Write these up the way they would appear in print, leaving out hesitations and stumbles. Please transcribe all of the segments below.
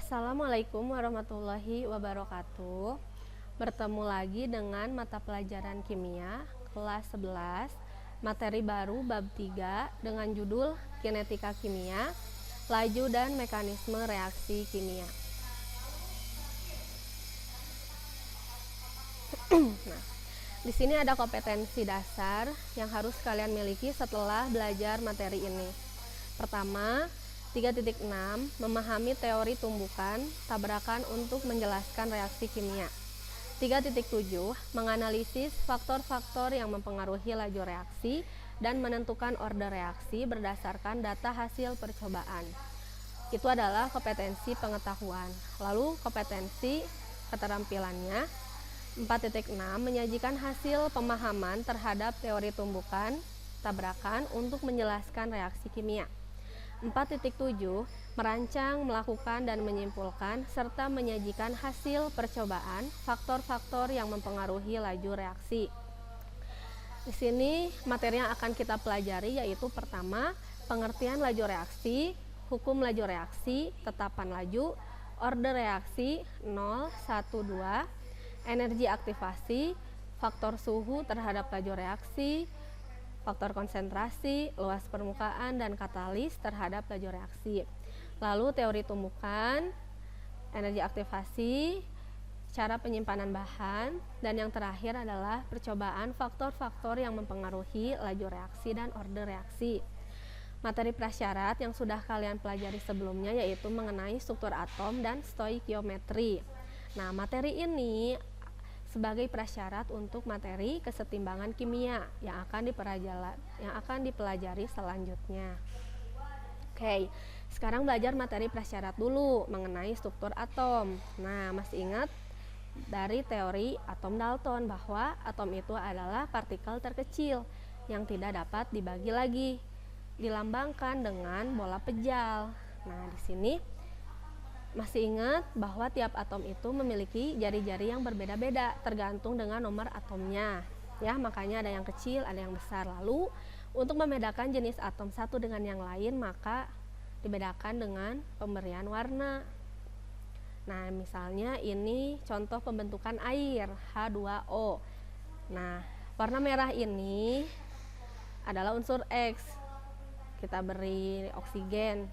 Assalamualaikum warahmatullahi wabarakatuh. Bertemu lagi dengan mata pelajaran kimia kelas 11, materi baru bab 3 dengan judul Kinetika Kimia, Laju dan Mekanisme Reaksi Kimia. Nah, di sini ada kompetensi dasar yang harus kalian miliki setelah belajar materi ini. Pertama, 3.6 memahami teori tumbukan tabrakan untuk menjelaskan reaksi kimia. 3.7 menganalisis faktor-faktor yang mempengaruhi laju reaksi dan menentukan order reaksi berdasarkan data hasil percobaan. Itu adalah kompetensi pengetahuan. Lalu kompetensi keterampilannya 4.6 menyajikan hasil pemahaman terhadap teori tumbukan tabrakan untuk menjelaskan reaksi kimia. 4.7 merancang, melakukan, dan menyimpulkan serta menyajikan hasil percobaan faktor-faktor yang mempengaruhi laju reaksi. Di sini materi yang akan kita pelajari yaitu pertama, pengertian laju reaksi, hukum laju reaksi, tetapan laju, order reaksi 0, 1, 2, energi aktivasi, faktor suhu terhadap laju reaksi, faktor konsentrasi, luas permukaan, dan katalis terhadap laju reaksi. Lalu teori tumbukan, energi aktivasi, cara penyimpanan bahan, dan yang terakhir adalah percobaan faktor-faktor yang mempengaruhi laju reaksi dan order reaksi. Materi prasyarat yang sudah kalian pelajari sebelumnya yaitu mengenai struktur atom dan stoikiometri. Nah, materi ini sebagai prasyarat untuk materi kesetimbangan kimia yang akan dipelajari selanjutnya. Oke, sekarang belajar materi prasyarat dulu mengenai struktur atom. Nah, masih ingat dari teori atom Dalton bahwa atom itu adalah partikel terkecil yang tidak dapat dibagi lagi, dilambangkan dengan bola pejal. Nah, di sini masih ingat bahwa tiap atom itu memiliki jari-jari yang berbeda-beda tergantung dengan nomor atomnya. Ya, makanya ada yang kecil, ada yang besar. Lalu, untuk membedakan jenis atom satu dengan yang lain, maka dibedakan dengan pemberian warna. Nah, misalnya ini contoh pembentukan air, H2O. Nah, warna merah ini adalah unsur X. Kita beri oksigen.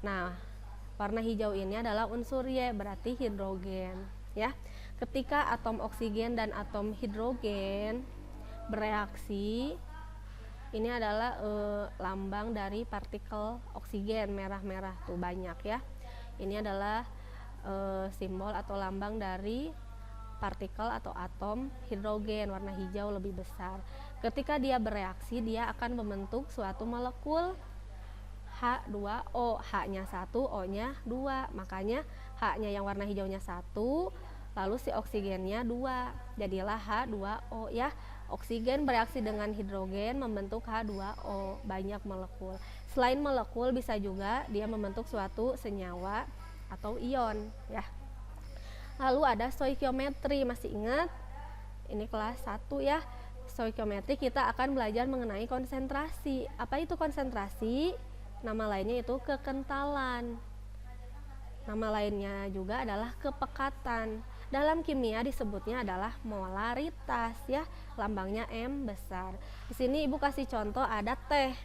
Nah, warna hijau ini adalah unsur Y, berarti hidrogen, ya. Ketika atom oksigen dan atom hidrogen bereaksi, ini adalah lambang dari partikel oksigen, merah-merah tuh banyak ya. Ini adalah simbol atau lambang dari partikel atau atom hidrogen, warna hijau lebih besar. Ketika dia bereaksi, dia akan membentuk suatu molekul H2O, H-nya 1, O-nya 2. Makanya H-nya yang warna hijaunya 1, lalu si oksigennya 2. Jadilah H2O ya. Oksigen bereaksi dengan hidrogen membentuk H2O, banyak molekul. Selain molekul bisa juga dia membentuk suatu senyawa atau ion ya. Lalu ada stoikiometri, masih ingat? Ini kelas 1 ya. Stoikiometri kita akan belajar mengenai konsentrasi. Apa itu konsentrasi? Nama lainnya itu kekentalan. Nama lainnya juga adalah kepekatan. Dalam kimia disebutnya adalah molaritas ya, lambangnya M besar. Di sini Ibu kasih contoh ada teh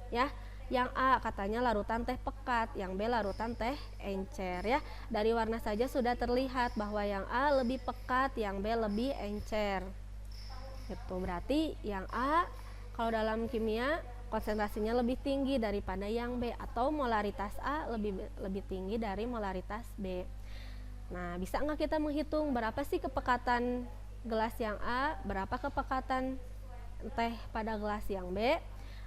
ya. Yang A katanya larutan teh pekat, yang B larutan teh encer ya. Dari warna saja sudah terlihat bahwa yang A lebih pekat, yang B lebih encer. Itu berarti yang A kalau dalam kimia konsentrasinya lebih tinggi daripada yang B, atau molaritas A lebih tinggi dari molaritas B. Nah, bisa nggak kita menghitung berapa sih kepekatan gelas yang A, berapa kepekatan teh pada gelas yang B?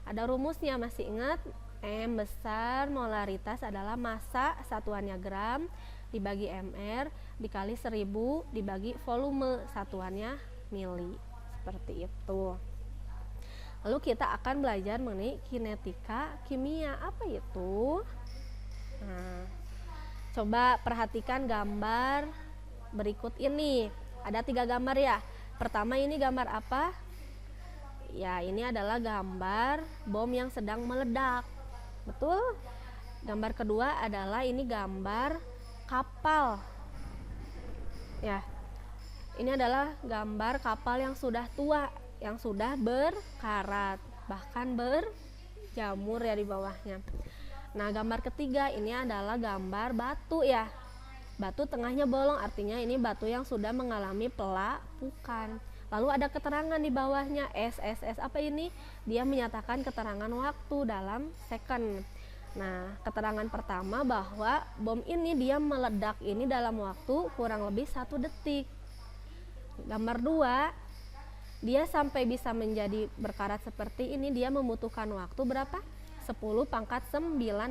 Ada rumusnya, masih ingat? M besar, molaritas adalah massa, satuannya gram, dibagi mr, dikali 1000, dibagi volume, satuannya mili. Seperti itu. Lalu kita akan belajar mengenai kinetika kimia. Apa itu? Nah, coba perhatikan gambar berikut ini. Ada 3 gambar ya. Pertama ini gambar apa? Ya, ini adalah gambar bom yang sedang meledak. Betul? Gambar kedua adalah ini gambar kapal. Ya, ini adalah gambar kapal yang sudah tua, yang sudah berkarat, bahkan berjamur ya di bawahnya. Nah, gambar ketiga ini adalah gambar batu ya. Batu tengahnya bolong, artinya ini batu yang sudah mengalami pelapukan. Lalu ada keterangan di bawahnya SSS. Apa ini? Dia menyatakan keterangan waktu dalam second. Nah, keterangan pertama bahwa bom ini dia meledak ini dalam waktu kurang lebih 1 detik. Gambar 2, dia sampai bisa menjadi berkarat seperti ini dia membutuhkan waktu berapa? 10⁹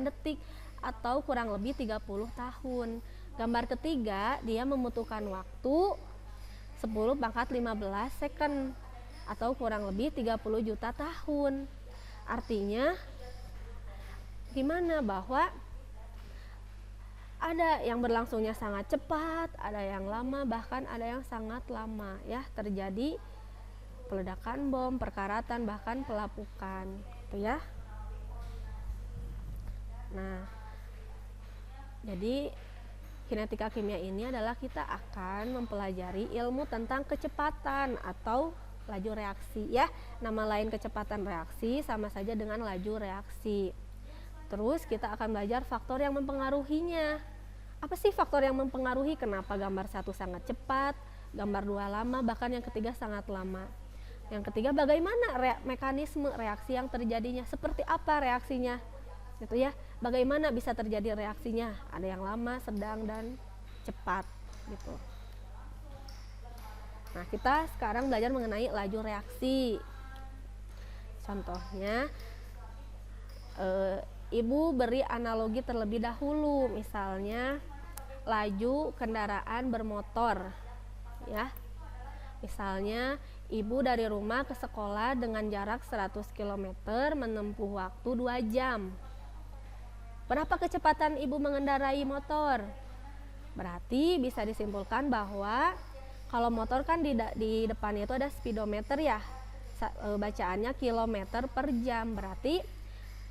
detik atau kurang lebih 30 tahun. Gambar ketiga, dia membutuhkan waktu 10⁻15 second atau kurang lebih 30 juta tahun. Artinya gimana? Bahwa ada yang berlangsungnya sangat cepat, ada yang lama, bahkan ada yang sangat lama ya, terjadi peledakan bom, perkaratan, bahkan pelapukan gitu ya. Nah, jadi kinetika kimia ini adalah kita akan mempelajari ilmu tentang kecepatan atau laju reaksi ya. Nama lain kecepatan reaksi sama saja dengan laju reaksi. Terus kita akan belajar faktor yang mempengaruhinya. Apa sih faktor yang mempengaruhi? Kenapa gambar 1 sangat cepat, gambar 2 lama, bahkan yang ketiga sangat lama. Yang ketiga, bagaimana mekanisme reaksi yang terjadinya? Seperti apa reaksinya? Gitu ya. Bagaimana bisa terjadi reaksinya? Ada yang lama, sedang, dan cepat gitu. Nah, kita sekarang belajar mengenai laju reaksi. Contohnya, Ibu beri analogi terlebih dahulu, misalnya laju kendaraan bermotor ya. Misalnya ibu dari rumah ke sekolah dengan jarak 100 km menempuh waktu 2 jam. Berapa kecepatan ibu mengendarai motor? Berarti bisa disimpulkan bahwa kalau motor kan di depannya itu ada speedometer ya, bacaannya kilometer per jam. Berarti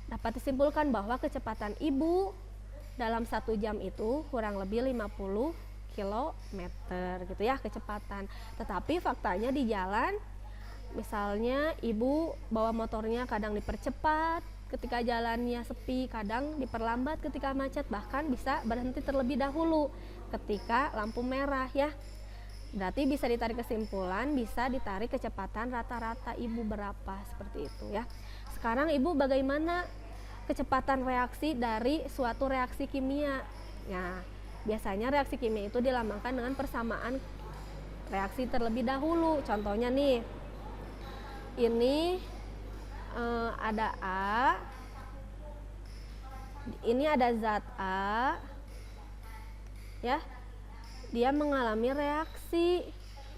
dapat disimpulkan bahwa kecepatan ibu dalam 1 jam itu kurang lebih 50 km gitu ya kecepatan. Tetapi faktanya di jalan, misalnya ibu bawa motornya kadang dipercepat ketika jalannya sepi, kadang diperlambat ketika macet, bahkan bisa berhenti terlebih dahulu ketika lampu merah ya. Berarti bisa ditarik kesimpulan, bisa ditarik kecepatan rata-rata ibu berapa, seperti itu ya. Sekarang ibu bagaimana kecepatan reaksi dari suatu reaksi kimia? Nah, biasanya reaksi kimia itu dilambangkan dengan persamaan reaksi terlebih dahulu. Contohnya nih, ini ada A, ini ada zat A, ya, dia mengalami reaksi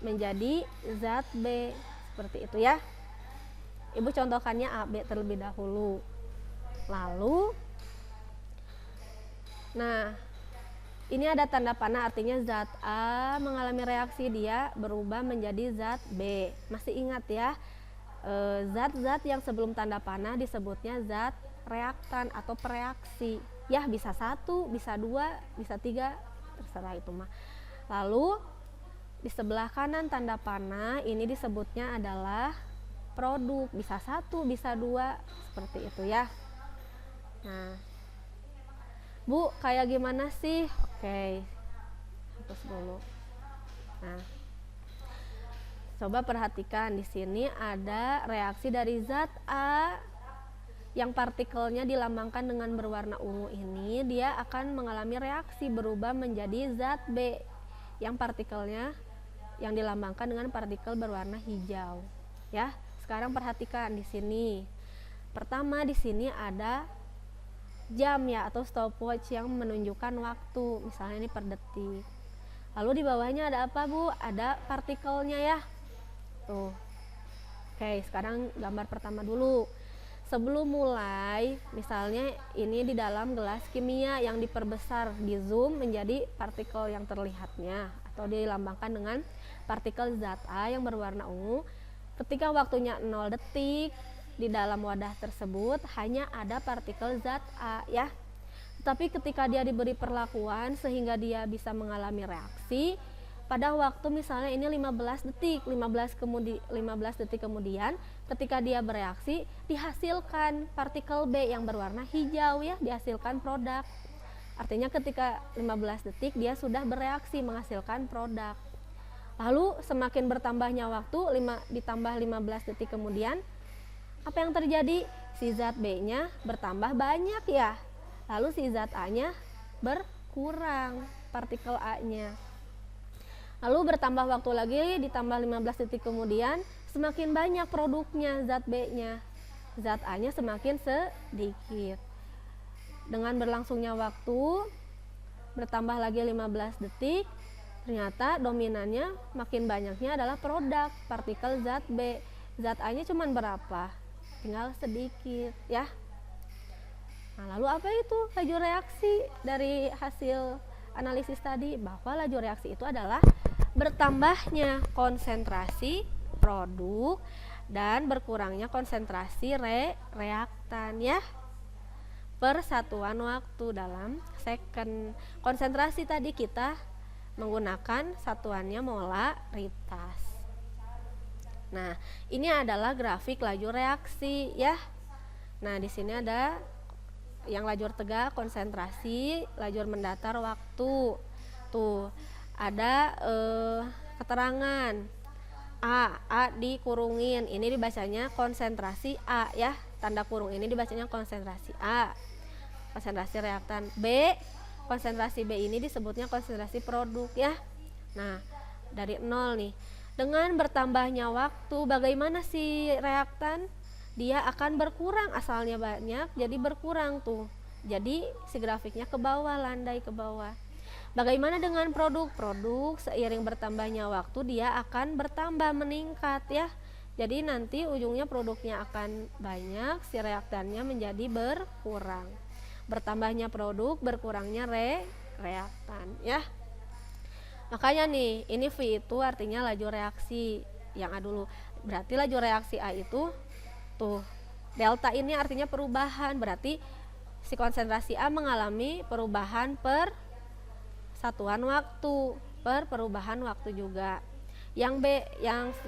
menjadi zat B, seperti itu ya. Ibu contohkannya A, B terlebih dahulu. Lalu, nah, ini ada tanda panah, artinya zat A mengalami reaksi, dia berubah menjadi zat B. Masih ingat ya, zat-zat yang sebelum tanda panah disebutnya zat reaktan atau pereaksi. Ya, bisa 1, bisa 2, bisa 3, terserah itu mah. Lalu, di sebelah kanan tanda panah, ini disebutnya adalah produk. Bisa 1, bisa 2, seperti itu ya. Nah, Bu, kayak gimana sih? Oke, hapus dulu. Nah, coba perhatikan di sini ada reaksi dari zat A yang partikelnya dilambangkan dengan berwarna ungu ini, dia akan mengalami reaksi berubah menjadi zat B yang partikelnya yang dilambangkan dengan partikel berwarna hijau. Ya, sekarang perhatikan di sini. Pertama di sini ada jam ya atau stopwatch yang menunjukkan waktu, misalnya ini per detik. Lalu di bawahnya ada apa, Bu? Ada partikelnya ya. Tuh. Oke, sekarang gambar pertama dulu. Sebelum mulai, misalnya ini di dalam gelas kimia yang diperbesar, di zoom menjadi partikel yang terlihatnya atau dilambangkan dengan partikel zat A yang berwarna ungu. Ketika waktunya 0 detik, di dalam wadah tersebut hanya ada partikel zat A ya. Tapi ketika dia diberi perlakuan sehingga dia bisa mengalami reaksi pada waktu misalnya ini 15 detik, 15 detik kemudian ketika dia bereaksi dihasilkan partikel B yang berwarna hijau ya, dihasilkan produk. Artinya ketika 15 detik dia sudah bereaksi menghasilkan produk. Lalu semakin bertambahnya waktu ditambah 15 detik kemudian apa yang terjadi? Si zat B-nya bertambah banyak ya. Lalu si zat A-nya berkurang, partikel A-nya. Lalu bertambah waktu lagi ditambah 15 detik kemudian semakin banyak produknya zat B-nya. Zat A-nya semakin sedikit. Dengan berlangsungnya waktu bertambah lagi 15 detik, ternyata dominannya makin banyaknya adalah produk partikel zat B. Zat A-nya cuma berapa? Tinggal sedikit ya. Nah, lalu apa itu laju reaksi dari hasil analisis tadi? Bahwa laju reaksi itu adalah bertambahnya konsentrasi produk dan berkurangnya konsentrasi reaktan ya per satuan waktu dalam second. Konsentrasi tadi kita menggunakan satuannya molaritas. Nah, ini adalah grafik laju reaksi ya. Nah, di sini ada yang lajur tegak konsentrasi, lajur mendatar waktu. Tuh, ada keterangan A dikurungin. Ini dibacanya konsentrasi A ya. Tanda kurung ini dibacanya konsentrasi A. Konsentrasi reaktan B, konsentrasi B ini disebutnya konsentrasi produk ya. Nah, dari 0 nih. Dengan bertambahnya waktu, bagaimana si reaktan? Dia akan berkurang, asalnya banyak, jadi berkurang tuh. Jadi si grafiknya ke bawah, landai ke bawah. Bagaimana dengan produk? Produk seiring bertambahnya waktu dia akan bertambah, meningkat ya. Jadi nanti ujungnya produknya akan banyak, si reaktannya menjadi berkurang. Bertambahnya produk, berkurangnya reaktan ya. Makanya nih, ini V itu artinya laju reaksi yang A dulu. Berarti laju reaksi A itu tuh delta ini artinya perubahan. Berarti si konsentrasi A mengalami perubahan per satuan waktu, per perubahan waktu juga. Yang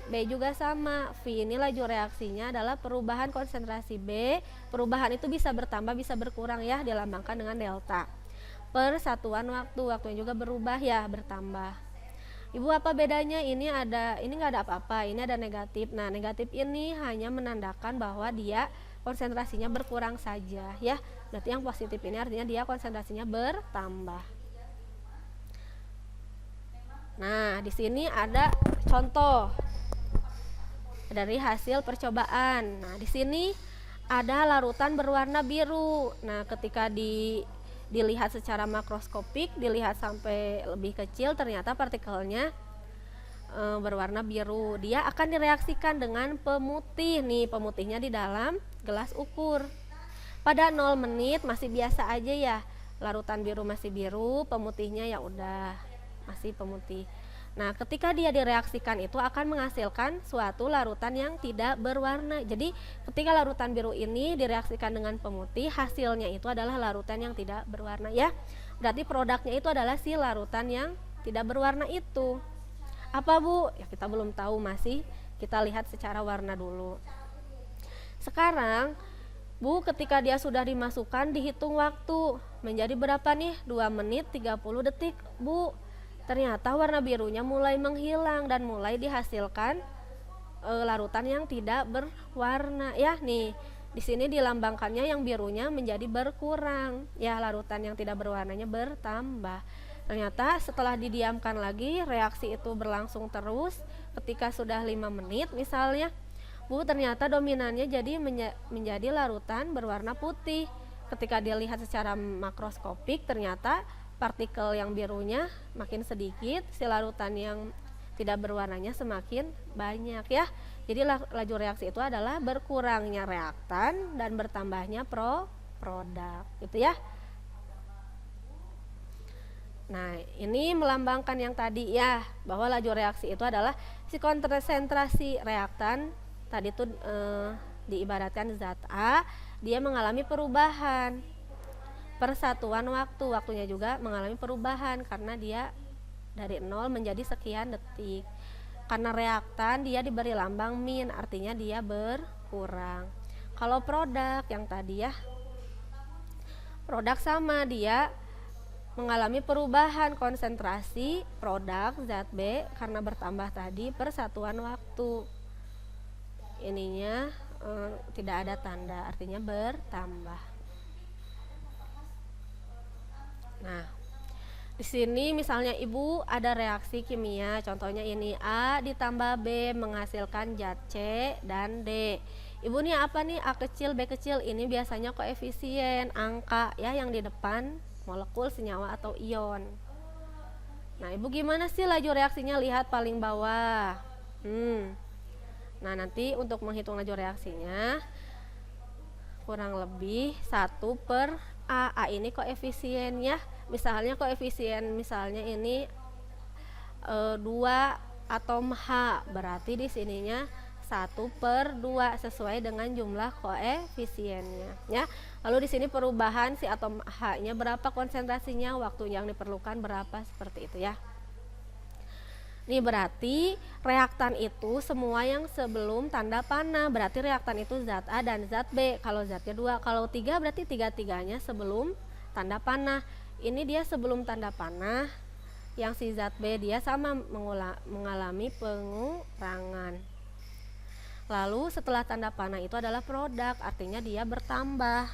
B juga sama. V ini laju reaksinya adalah perubahan konsentrasi B. Perubahan itu bisa bertambah, bisa berkurang ya, dilambangkan dengan delta. Per satuan waktunya juga berubah ya, bertambah. Ibu apa bedanya? Ini nggak ada apa-apa, ini ada negatif. Nah, negatif ini hanya menandakan bahwa dia konsentrasinya berkurang saja ya. Berarti yang positif ini artinya dia konsentrasinya bertambah. Nah, di sini ada contoh dari hasil percobaan. Nah, di sini ada larutan berwarna biru. Nah, ketika dilihat secara makroskopik, dilihat sampai lebih kecil, ternyata partikelnya berwarna biru. Dia akan direaksikan dengan pemutih. Nih, pemutihnya di dalam gelas ukur. Pada 0 menit masih biasa aja ya. Larutan biru masih biru, pemutihnya ya udah masih pemutih. Nah, ketika dia direaksikan itu akan menghasilkan suatu larutan yang tidak berwarna. Jadi, ketika larutan biru ini direaksikan dengan pemutih, hasilnya itu adalah larutan yang tidak berwarna ya. Berarti produknya itu adalah si larutan yang tidak berwarna itu. Apa Bu? Ya kita belum tahu, masih kita lihat secara warna dulu. Sekarang Bu, ketika dia sudah dimasukkan dihitung waktu. Menjadi berapa nih? 2 menit 30 detik Bu. Ternyata warna birunya mulai menghilang dan mulai dihasilkan larutan yang tidak berwarna ya. Nih, di sini dilambangkannya yang birunya menjadi berkurang ya, larutan yang tidak berwarnanya bertambah. Ternyata setelah didiamkan lagi, reaksi itu berlangsung terus. Ketika sudah 5 menit misalnya, Bu, ternyata dominannya jadi menjadi larutan berwarna putih. Ketika dilihat secara makroskopik, ternyata partikel yang birunya makin sedikit, si larutan yang tidak berwarnanya semakin banyak ya. Jadi laju reaksi itu adalah berkurangnya reaktan dan bertambahnya produk gitu ya. Nah, ini melambangkan yang tadi ya, bahwa laju reaksi itu adalah si konsentrasi reaktan tadi itu diibaratkan zat A, dia mengalami perubahan persatuan waktu. Waktunya juga mengalami perubahan karena dia dari 0 menjadi sekian detik. Karena reaktan dia diberi lambang min, artinya dia berkurang. Kalau produk yang tadi ya, produk sama, dia mengalami perubahan konsentrasi produk zat B karena bertambah tadi persatuan waktu. Ininya tidak ada tanda, artinya bertambah. Nah, di sini misalnya Ibu ada reaksi kimia, contohnya ini A ditambah B menghasilkan zat C dan D. Ibu nih apa nih, A kecil, B kecil, ini biasanya koefisien, angka ya yang di depan molekul, senyawa atau ion. Nah, Ibu gimana sih laju reaksinya? Lihat paling bawah. Nah, nanti untuk menghitung laju reaksinya kurang lebih 1 per A. A ini koefisien ya. Misalnya koefisien misalnya ini 2 atom H, berarti di sininya 1 per 2 sesuai dengan jumlah koefisiennya ya. Lalu di sini perubahan si atom H-nya berapa konsentrasinya, waktu yang diperlukan berapa, seperti itu ya. Ini berarti reaktan itu semua yang sebelum tanda panah, berarti reaktan itu zat A dan zat B. Kalau zatnya 2, kalau 3 berarti 3-tiganya sebelum tanda panah. Ini dia sebelum tanda panah, yang si zat B dia sama mengalami pengurangan. Lalu setelah tanda panah itu adalah produk, artinya dia bertambah.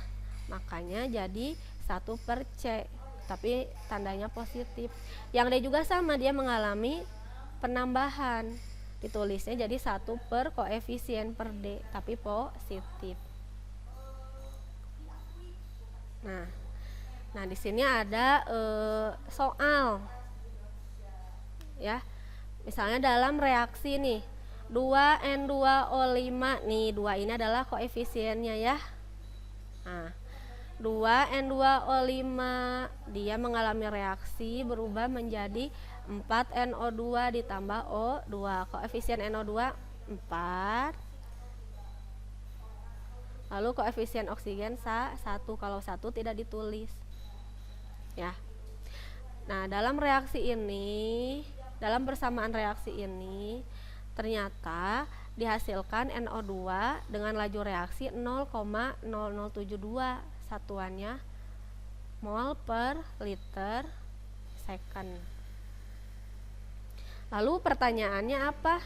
Makanya jadi 1 per C, tapi tandanya positif. Yang D juga sama, dia mengalami penambahan, ditulisnya jadi 1 per koefisien per D, tapi positif. Nah di sini ada soal ya. Misalnya dalam reaksi nih 2N2O5 nih, 2 ini adalah koefisiennya ya. Nah, 2N2O5 dia mengalami reaksi berubah menjadi 4NO2 ditambah O2. Koefisien NO2 4. Lalu koefisien oksigen 1, kalau 1 tidak ditulis ya. Nah, dalam reaksi ini, dalam persamaan reaksi ini ternyata dihasilkan NO2 dengan laju reaksi 0,0072, satuannya mol per liter second. Lalu pertanyaannya apa?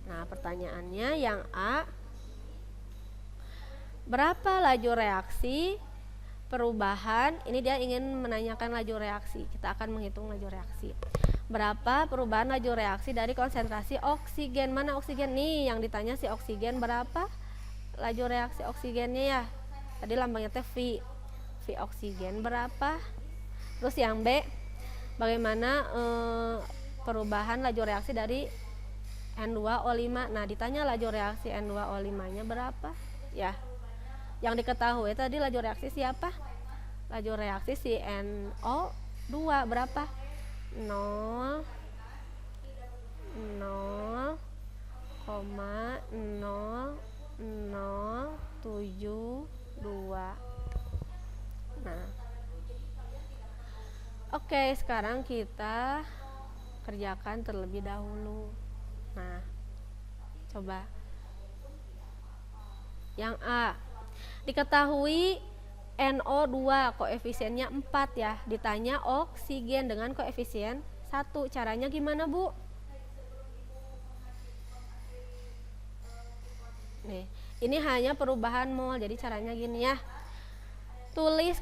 Nah, pertanyaannya yang A, berapa laju reaksi perubahan? Ini dia ingin menanyakan laju reaksi. Kita akan menghitung laju reaksi. Berapa perubahan laju reaksi dari konsentrasi oksigen? Mana oksigen nih? Yang ditanya si oksigen berapa laju reaksi oksigennya ya? Tadi lambangnya teh V. V oksigen berapa? Terus yang B, bagaimana perubahan laju reaksi dari N2O5? Nah, ditanya laju reaksi N2O5-nya berapa? Ya. Yang diketahui tadi laju reaksi siapa? Laju reaksi si NO2 berapa? 0,0072. Nah, oke, sekarang kita kerjakan terlebih dahulu. Nah, coba yang A, diketahui NO2 koefisiennya 4 ya, ditanya oksigen dengan koefisien 1. Caranya gimana, Bu? Nih, ini hanya perubahan mol, jadi caranya gini ya. Tulis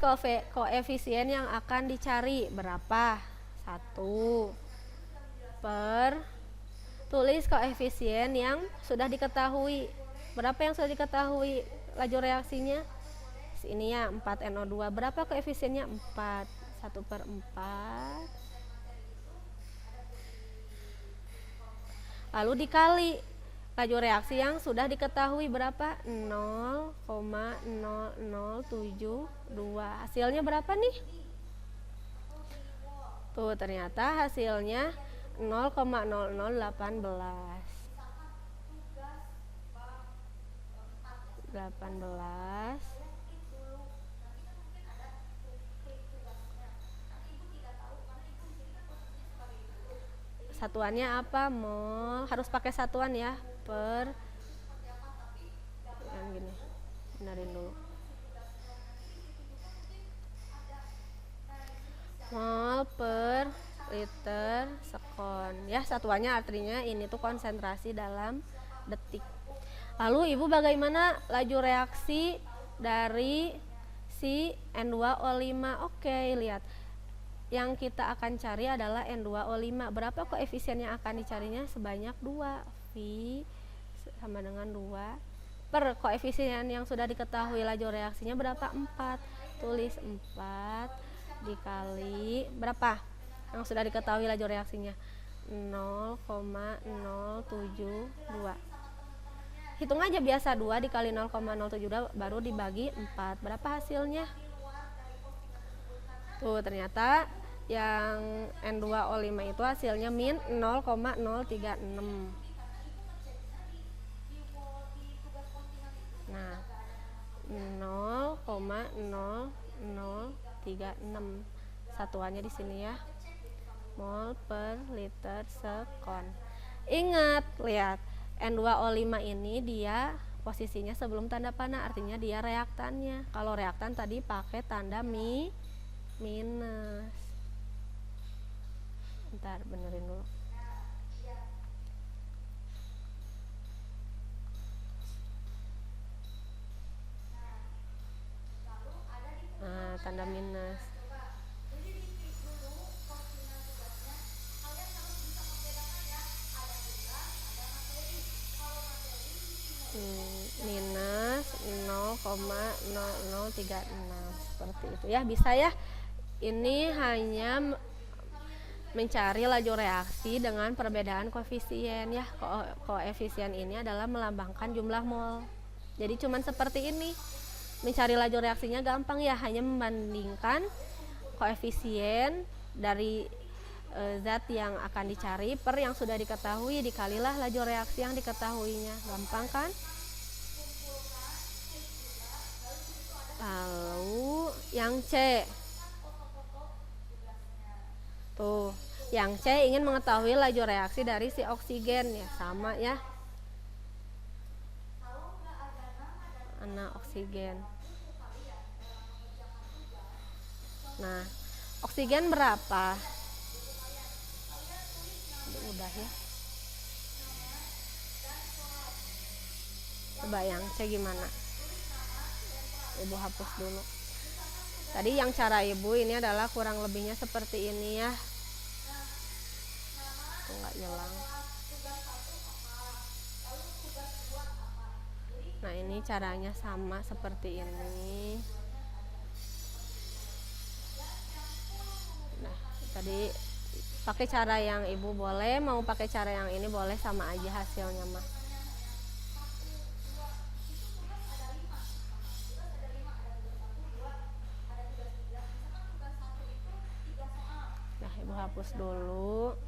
koefisien yang akan dicari berapa? 1 per, tulis koefisien yang sudah diketahui. Berapa yang sudah diketahui laju reaksinya? Ini ya, 4NO2. Berapa koefisiennya? 4. 1 per 4. Lalu dikali laju reaksi yang sudah diketahui berapa? 0,0072. Hasilnya berapa nih? Tuh, ternyata hasilnya 0,0018. 18 Satuannya apa? Mol. Harus pakai satuan ya, per yang gini. Benerin dulu. Mol per liter sekon. Ya, satuannya artinya ini tuh konsentrasi dalam detik. Lalu Ibu bagaimana laju reaksi dari si N2O5? Oke, lihat. Yang kita akan cari adalah N2O5. Berapa koefisien yang akan dicarinya? Sebanyak 2. V sama dengan 2 per koefisien yang sudah diketahui laju reaksinya berapa? 4. Tulis 4 dikali berapa? Yang sudah diketahui laju reaksinya 0,072. Hitung aja biasa, 2 dikali 0,072 baru dibagi 4. Berapa hasilnya? Tuh, ternyata yang N2O5 itu hasilnya min 0,036. Nah, 0,0036. Satuannya di sini ya. Mol per liter sekon. Ingat, lihat. N2O5 ini dia posisinya sebelum tanda panah, artinya dia reaktannya. Kalau reaktan tadi pakai tanda minus. Bentar, benerin dulu. Nah, tanda minus. Minus 0,0036 seperti itu ya, bisa ya. Ini hanya mencari laju reaksi dengan perbedaan koefisien ya. Koefisien ini adalah melambangkan jumlah mol. Jadi cuman seperti ini. Mencari laju reaksinya gampang ya, hanya membandingkan koefisien dari zat yang akan dicari per yang sudah diketahui dikalilah laju reaksi yang diketahuinya. Gampang kan? Lalu yang C. Tuh, yang C ingin mengetahui laju reaksi dari si oksigen ya, sama ya. Oksigen. Nah, oksigen berapa? Udah ya. Coba yang C gimana? Ibu hapus dulu. Tadi yang cara Ibu ini adalah kurang lebihnya seperti ini ya. Enggak hilang. Nah, ini caranya sama seperti ini. Nah, tadi pakai cara yang Ibu boleh, mau pakai cara yang ini boleh, sama aja hasilnya mah. Nah, Ibu hapus dulu.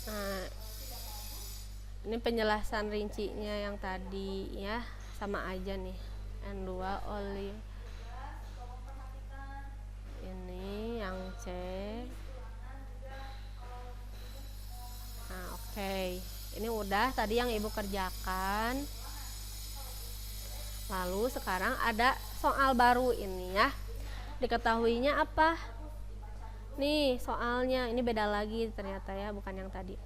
Nah, ini penjelasan rincinya yang tadi ya, sama aja nih. N2O5 ini yang C. Nah, oke. Ini udah tadi yang Ibu kerjakan. Lalu sekarang ada soal baru ini ya. Diketahuinya apa? Nih soalnya, ini beda lagi ternyata ya, bukan yang tadi.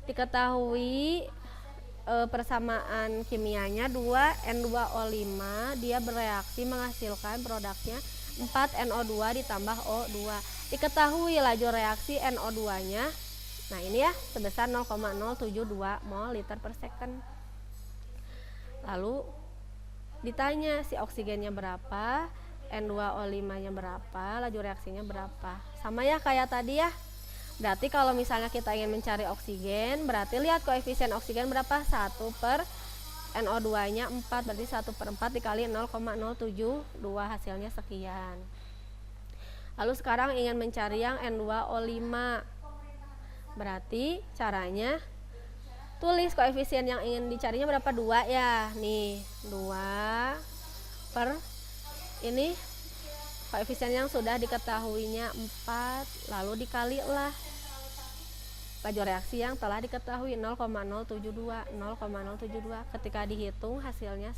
Diketahui persamaan kimianya 2N2O5, dia bereaksi menghasilkan produknya 4NO2 ditambah O2. Diketahui laju reaksi NO2-nya, nah ini ya, sebesar 0,072 mol liter per second. Lalu ditanya si oksigennya berapa, N2O5-nya berapa, laju reaksinya berapa. Sama ya kayak tadi ya. Berarti kalau misalnya kita ingin mencari oksigen, berarti lihat koefisien oksigen berapa? 1 per NO2-nya 4, berarti 1 per 4 dikali 0,072, hasilnya sekian. Lalu sekarang ingin mencari yang N2O5. Berarti caranya Tulis koefisien yang ingin dicarinya berapa? 2 ya. Nih, 2 per ini koefisien yang sudah diketahuinya 4, lalu dikalilah laju reaksi yang telah diketahui 0,072. Ketika dihitung hasilnya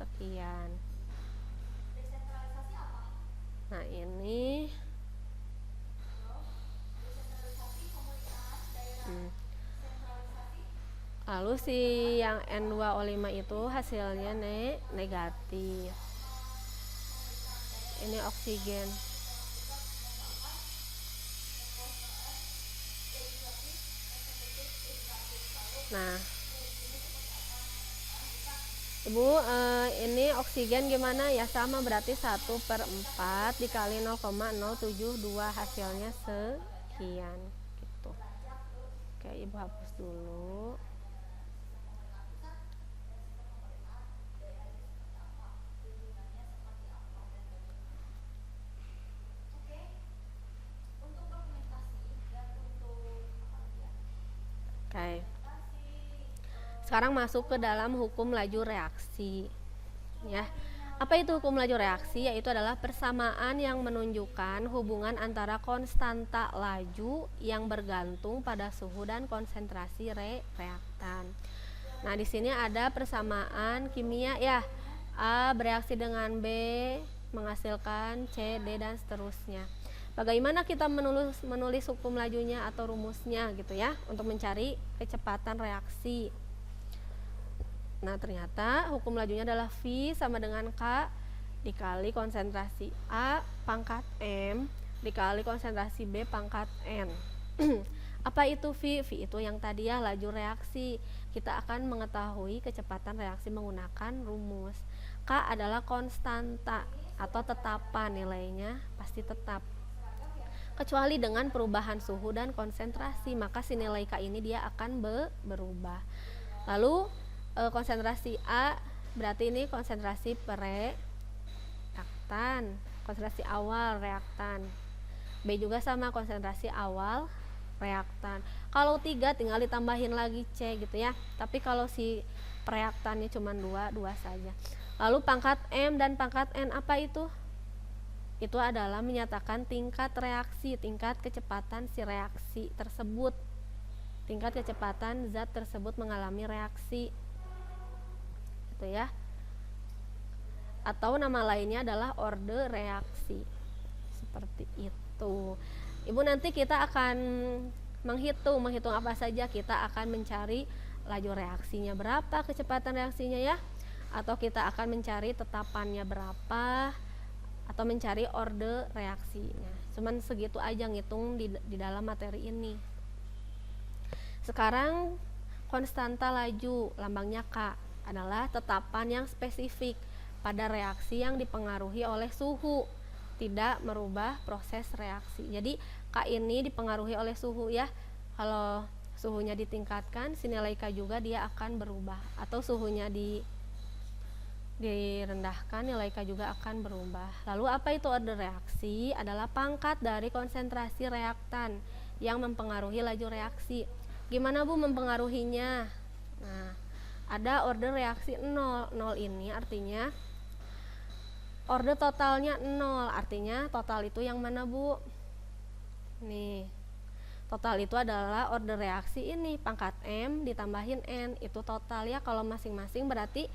sekian. Nah, ini lalu si yang N2O5 itu hasilnya negatif. Ini oksigen. Nah, Ibu, ini oksigen gimana ya? Sama, berarti 1/4 dikali 0,072, hasilnya sekian gitu. Oke, Ibu hapus dulu. Oke. Sekarang masuk ke dalam hukum laju reaksi. Ya. Apa itu hukum laju reaksi? Yaitu adalah persamaan yang menunjukkan hubungan antara konstanta laju yang bergantung pada suhu dan konsentrasi reaktan. Nah, di sini ada persamaan kimia ya. A bereaksi dengan B menghasilkan C, D, dan seterusnya. Bagaimana kita menulis hukum lajunya atau rumusnya gitu ya, untuk mencari kecepatan reaksi. Nah, ternyata hukum lajunya adalah V sama dengan K dikali konsentrasi A pangkat M dikali konsentrasi B pangkat N. Apa itu V? V itu yang tadi ya, laju reaksi. Kita akan mengetahui kecepatan reaksi menggunakan rumus. K adalah konstanta atau tetapan, nilainya pasti tetap. Kecuali dengan perubahan suhu dan konsentrasi, maka si nilai K ini dia akan berubah. Lalu konsentrasi A berarti ini konsentrasi reaktan, konsentrasi awal reaktan. B juga sama, konsentrasi awal reaktan. Kalau 3 tinggal ditambahin lagi C gitu ya. Tapi kalau si reaktannya cuma 2 saja. Lalu pangkat M dan pangkat N apa itu? Itu adalah menyatakan tingkat reaksi, tingkat kecepatan si reaksi tersebut, tingkat kecepatan zat tersebut mengalami reaksi, gitu ya. Atau nama lainnya adalah orde reaksi, seperti itu. Ibu, nanti kita akan menghitung apa saja. Kita akan mencari laju reaksinya berapa, kecepatan reaksinya ya, atau kita akan mencari tetapannya berapa, atau mencari orde reaksinya. Cuman segitu aja ngitung di dalam materi ini. Sekarang konstanta laju, lambangnya K, adalah tetapan yang spesifik pada reaksi yang dipengaruhi oleh suhu, tidak merubah proses reaksi. Jadi K ini dipengaruhi oleh suhu ya. Kalau suhunya ditingkatkan, si nilai K juga dia akan berubah, atau suhunya direndahkan, nilai K juga akan berubah. Lalu apa itu orde reaksi? Adalah pangkat dari konsentrasi reaktan yang mempengaruhi laju reaksi. Gimana Bu mempengaruhinya? Nah, ada orde reaksi 0. 0 ini artinya orde totalnya 0. Artinya total itu yang mana Bu? Nih, total itu adalah orde reaksi ini, pangkat M ditambahin N, itu total ya. Kalau masing-masing berarti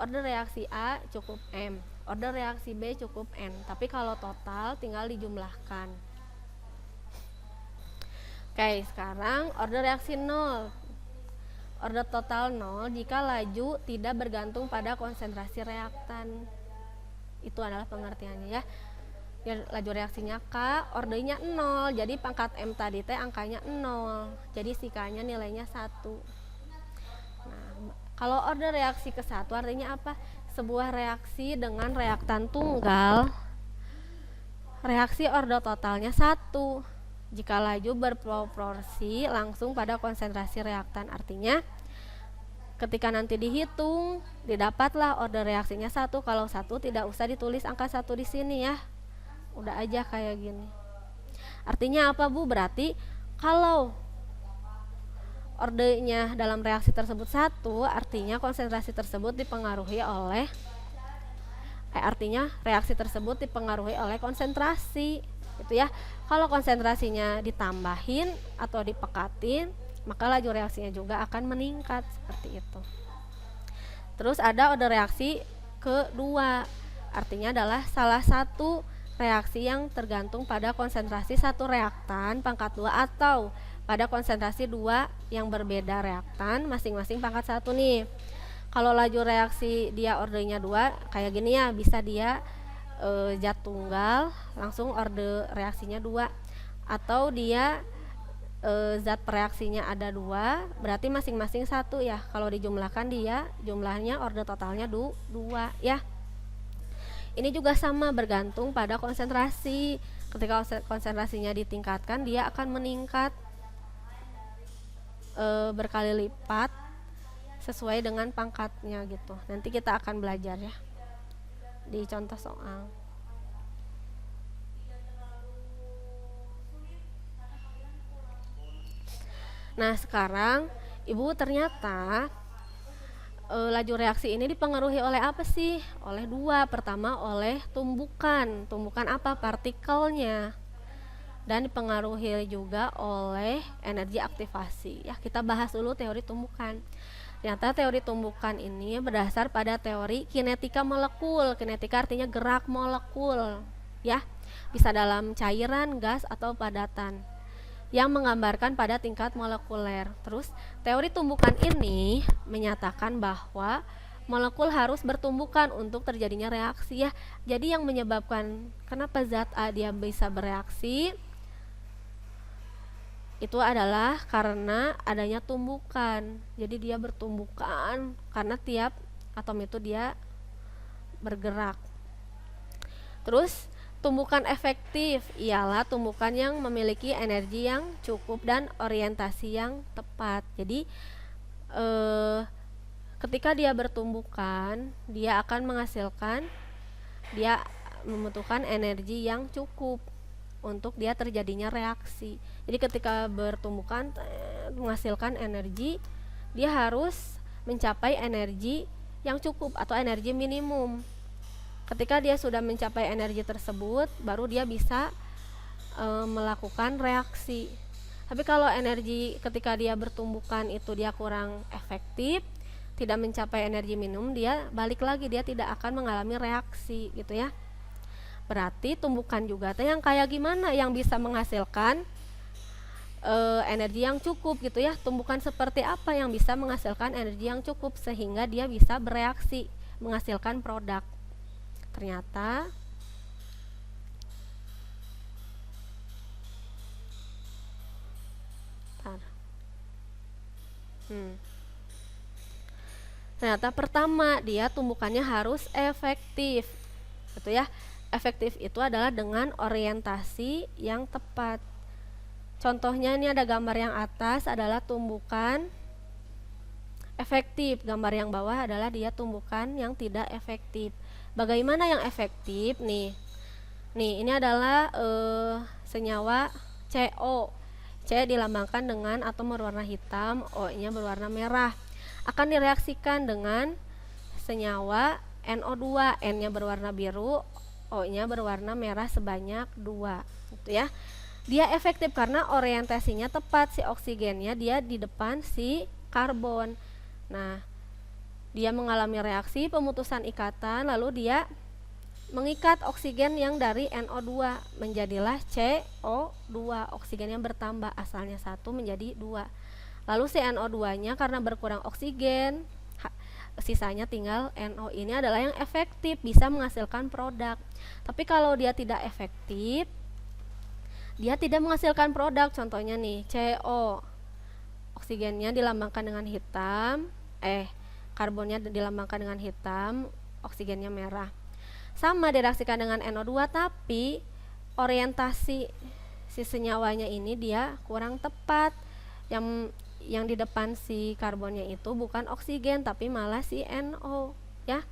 orde reaksi A cukup M, orde reaksi B cukup N. Tapi kalau total tinggal dijumlahkan. Oke, sekarang orde reaksi 0. Orde total 0 jika laju tidak bergantung pada konsentrasi reaktan. Itu adalah pengertiannya ya. Laju reaksinya K, ordenya 0. Jadi pangkat M tadi teh angkanya 0. Jadi si K-nya nilainya 1. Nah, kalau orde reaksi ke 1 artinya apa? Sebuah reaksi dengan reaktan tunggal, reaksi orde totalnya 1. Jika laju berproporsi langsung pada konsentrasi reaktan, artinya ketika nanti dihitung didapatlah orde reaksinya 1. Kalau 1 tidak usah ditulis angka 1 di sini ya. Udah aja kayak gini. Artinya apa Bu? Berarti kalau ordenya dalam reaksi tersebut 1, artinya konsentrasi tersebut dipengaruhi oleh artinya reaksi tersebut dipengaruhi oleh konsentrasi, gitu ya. Kalau konsentrasinya ditambahin atau dipekatin, maka laju reaksinya juga akan meningkat seperti itu. Terus ada order reaksi kedua, artinya adalah salah satu reaksi yang tergantung pada konsentrasi satu reaktan pangkat 2 atau pada konsentrasi 2 yang berbeda reaktan masing-masing pangkat 1 nih. Kalau laju reaksi dia ordernya 2 kayak gini ya, bisa dia zat tunggal langsung order reaksinya 2, atau dia zat pereaksinya ada 2 berarti masing-masing 1 ya. Kalau dijumlahkan dia jumlahnya order totalnya 2 ya. Ini juga sama, bergantung pada konsentrasi. Ketika konsentrasinya ditingkatkan, dia akan meningkat berkali lipat sesuai dengan pangkatnya gitu. Nanti kita akan belajar ya di contoh soal. Nah, sekarang Ibu ternyata laju reaksi ini dipengaruhi oleh apa sih? Oleh 2. Pertama oleh tumbukan apa? Partikelnya. Dan dipengaruhi juga oleh energi aktivasi. Ya, kita bahas dulu teori tumbukan. Ternyata teori tumbukan ini berdasar pada teori kinetika molekul. Kinetika artinya gerak molekul, ya. Bisa dalam cairan, gas atau padatan, yang menggambarkan pada tingkat molekuler. Terus teori tumbukan ini menyatakan bahwa molekul harus bertumbukan untuk terjadinya reaksi ya. Jadi yang menyebabkan kenapa zat A dia bisa bereaksi itu adalah karena adanya tumbukan. Jadi dia bertumbukan karena tiap atom itu dia bergerak. Terus tumbukan efektif ialah tumbukan yang memiliki energi yang cukup dan orientasi yang tepat. Jadi ketika dia bertumbukan, dia akan menghasilkan, dia membutuhkan energi yang cukup untuk dia terjadinya reaksi. Jadi ketika bertumbukan menghasilkan energi, dia harus mencapai energi yang cukup atau energi minimum. Ketika dia sudah mencapai energi tersebut, baru dia bisa melakukan reaksi. Tapi kalau energi ketika dia bertumbukan itu dia kurang efektif, tidak mencapai energi minimum, dia balik lagi, dia tidak akan mengalami reaksi gitu ya. Berarti tumbukan juga yang kayak gimana yang bisa menghasilkan energi yang cukup gitu ya. Tumbukan seperti apa yang bisa menghasilkan energi yang cukup sehingga dia bisa bereaksi menghasilkan produk. Ternyata ternyata pertama dia tumbukannya harus efektif gitu ya. Efektif itu adalah dengan orientasi yang tepat. Contohnya ini ada gambar yang atas adalah tumbukan efektif, gambar yang bawah adalah dia tumbukan yang tidak efektif. Bagaimana yang efektif nih? Nih, ini adalah senyawa CO. C dilambangkan dengan atom berwarna hitam, O-nya berwarna merah. Akan direaksikan dengan senyawa NO2, N-nya berwarna biru, O-nya berwarna merah sebanyak 2 gitu ya. Dia efektif karena orientasinya tepat, si oksigennya dia di depan si karbon. Nah, dia mengalami reaksi pemutusan ikatan, lalu dia mengikat oksigen yang dari NO2 menjadilah CO2, oksigen yang bertambah, asalnya 1 menjadi 2. Lalu si NO2-nya karena berkurang oksigen, sisanya tinggal NO. Ini adalah yang efektif, bisa menghasilkan produk. Tapi kalau dia tidak efektif, dia tidak menghasilkan produk. Contohnya nih, CO, oksigennya dilambangkan dengan hitam, karbonnya dilambangkan dengan hitam, oksigennya merah. Sama direaksikan dengan NO2, tapi orientasi si senyawanya ini dia kurang tepat. Yang di depan si karbonnya itu bukan oksigen tapi malah si NO ya.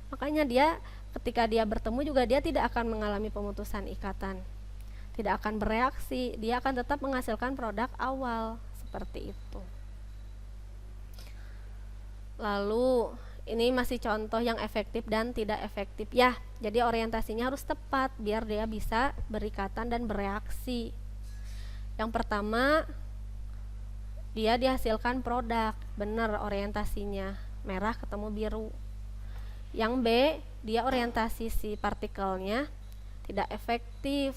Makanya dia ketika dia bertemu juga dia tidak akan mengalami pemutusan ikatan, tidak akan bereaksi, dia akan tetap menghasilkan produk awal seperti itu. Lalu ini masih contoh yang efektif dan tidak efektif ya. Jadi orientasinya harus tepat biar dia bisa berikatan dan bereaksi. Yang pertama, dia dihasilkan produk, benar orientasinya, merah ketemu biru. Yang B, dia orientasi si partikelnya tidak efektif,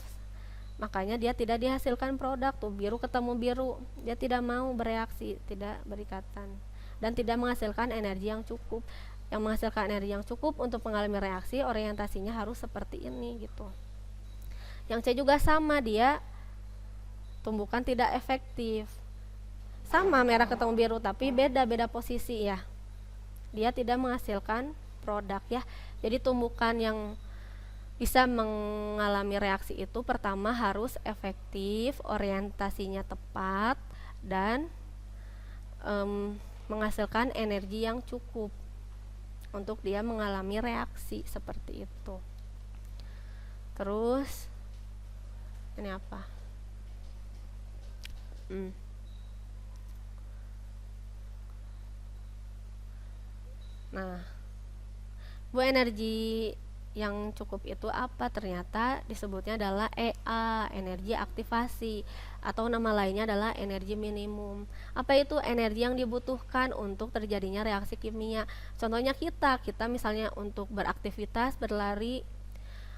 makanya dia tidak dihasilkan produk, tuh biru ketemu biru, dia tidak mau bereaksi, tidak berikatan, dan tidak menghasilkan energi yang cukup. Yang menghasilkan energi yang cukup untuk mengalami reaksi, orientasinya harus seperti ini gitu. Yang C juga sama, dia tumbukan tidak efektif, sama merah ketemu biru tapi beda posisi ya, dia tidak menghasilkan produk ya. Jadi tumbukan yang bisa mengalami reaksi itu pertama harus efektif, orientasinya tepat, dan menghasilkan energi yang cukup untuk dia mengalami reaksi seperti itu. Terus ini apa? Nah, bu energi yang cukup itu apa? Ternyata disebutnya adalah EA, energi aktivasi, atau nama lainnya adalah energi minimum. Apa itu energi yang dibutuhkan untuk terjadinya reaksi kimia? Contohnya kita misalnya untuk beraktivitas, berlari,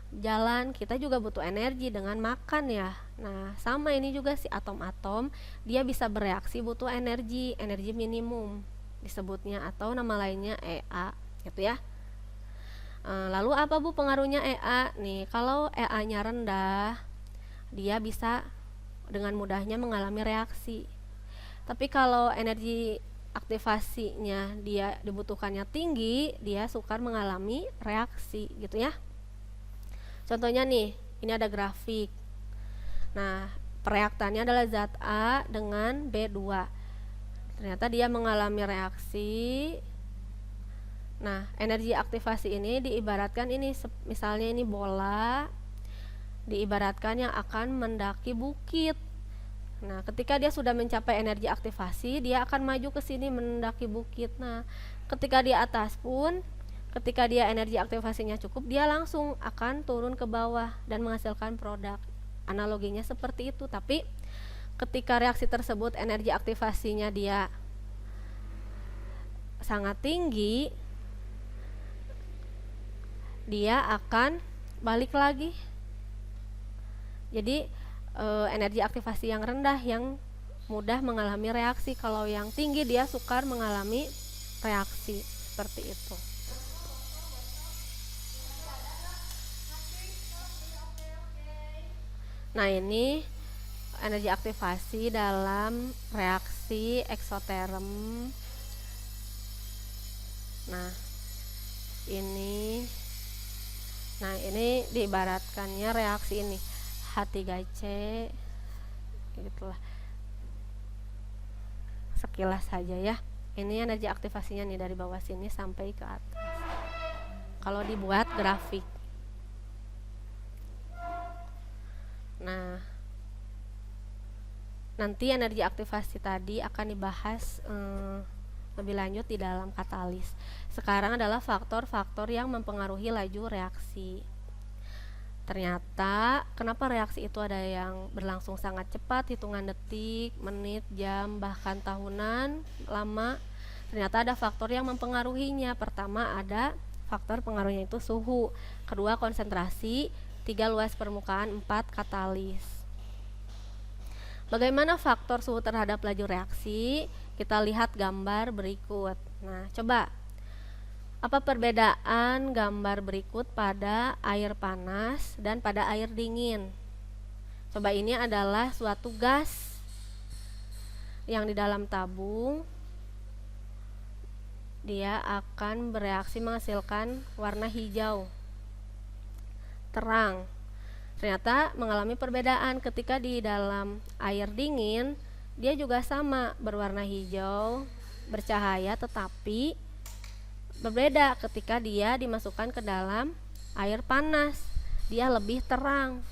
jalan, kita juga butuh energi dengan makan ya. Nah, sama ini juga si atom-atom, dia bisa bereaksi butuh energi minimum disebutnya, atau nama lainnya EA gitu ya. Lalu apa bu pengaruhnya EA? Nih, kalau EA-nya rendah, dia bisa dengan mudahnya mengalami reaksi. Tapi kalau energi aktivasinya dia dibutuhkannya tinggi, dia sukar mengalami reaksi gitu ya. Contohnya nih, ini ada grafik. Nah, reaktannya adalah zat A dengan B2. Ternyata dia mengalami reaksi. Nah, energi aktivasi ini diibaratkan ini, misalnya ini bola, diibaratkan yang akan mendaki bukit. Nah, ketika dia sudah mencapai energi aktivasi, dia akan maju ke sini mendaki bukit. Nah, ketika di atas pun, ketika dia energi aktivasinya cukup, dia langsung akan turun ke bawah dan menghasilkan produk. Analoginya seperti itu, tapi ketika reaksi tersebut energi aktivasinya dia sangat tinggi, dia akan balik lagi. Jadi energi aktivasi yang rendah yang mudah mengalami reaksi, kalau yang tinggi dia sukar mengalami reaksi seperti itu. Nah, ini energi aktivasi dalam reaksi eksoterm. Nah, ini diibaratkannya reaksi ini H3C gitulah, sekilas saja ya. Ini energi aktivasinya nih dari bawah sini sampai ke atas kalau dibuat grafik. Nah, nanti energi aktivasi tadi akan dibahas lebih lanjut di dalam katalis. Sekarang adalah faktor-faktor yang mempengaruhi laju reaksi. Ternyata kenapa reaksi itu ada yang berlangsung sangat cepat, hitungan detik, menit, jam, bahkan tahunan lama. Ternyata ada faktor yang mempengaruhinya. Pertama ada faktor pengaruhnya itu suhu, kedua konsentrasi, 3 luas permukaan, 4 katalis. Bagaimana faktor suhu terhadap laju reaksi? Kita lihat gambar berikut. Nah, coba apa perbedaan gambar berikut pada air panas dan pada air dingin? Coba, ini adalah suatu gas yang di dalam tabung. Dia akan bereaksi menghasilkan warna hijau terang. Ternyata mengalami perbedaan ketika di dalam air dingin, dia juga sama berwarna hijau, bercahaya, tetapi berbeda ketika dia dimasukkan ke dalam air panas, dia lebih terang.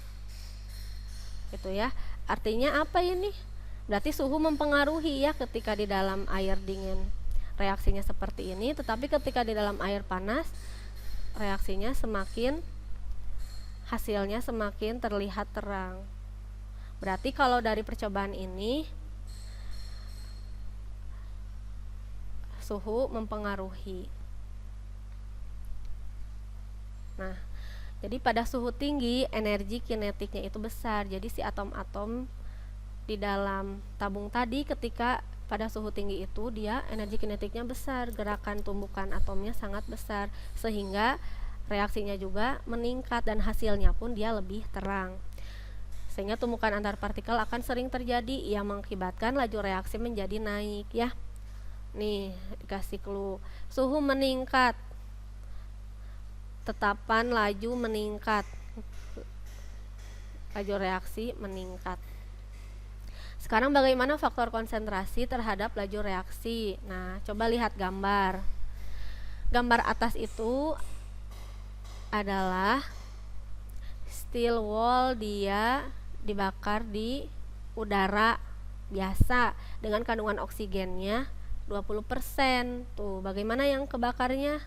Gitu ya. Artinya apa ini? Berarti suhu mempengaruhi ya ketika di dalam air dingin. reaksinya seperti ini, tetapi ketika di dalam air panas reaksinya hasilnya semakin terlihat terang. Berarti kalau dari percobaan ini suhu mempengaruhi. Nah, jadi pada suhu tinggi energi kinetiknya itu besar. Jadi si atom-atom di dalam tabung tadi ketika pada suhu tinggi itu dia energi kinetiknya besar, gerakan tumbukan atomnya sangat besar, sehingga reaksinya juga meningkat dan hasilnya pun dia lebih terang. Sehingga tumbukan antar partikel akan sering terjadi yang mengakibatkan laju reaksi menjadi naik ya. Nih, dikasih clue. Suhu meningkat, tetapan laju meningkat. Laju reaksi meningkat. Sekarang bagaimana faktor konsentrasi terhadap laju reaksi? Nah, coba lihat gambar. Gambar atas itu adalah steel wool, dia dibakar di udara biasa dengan kandungan oksigennya 20%. Tuh, bagaimana yang kebakarnya?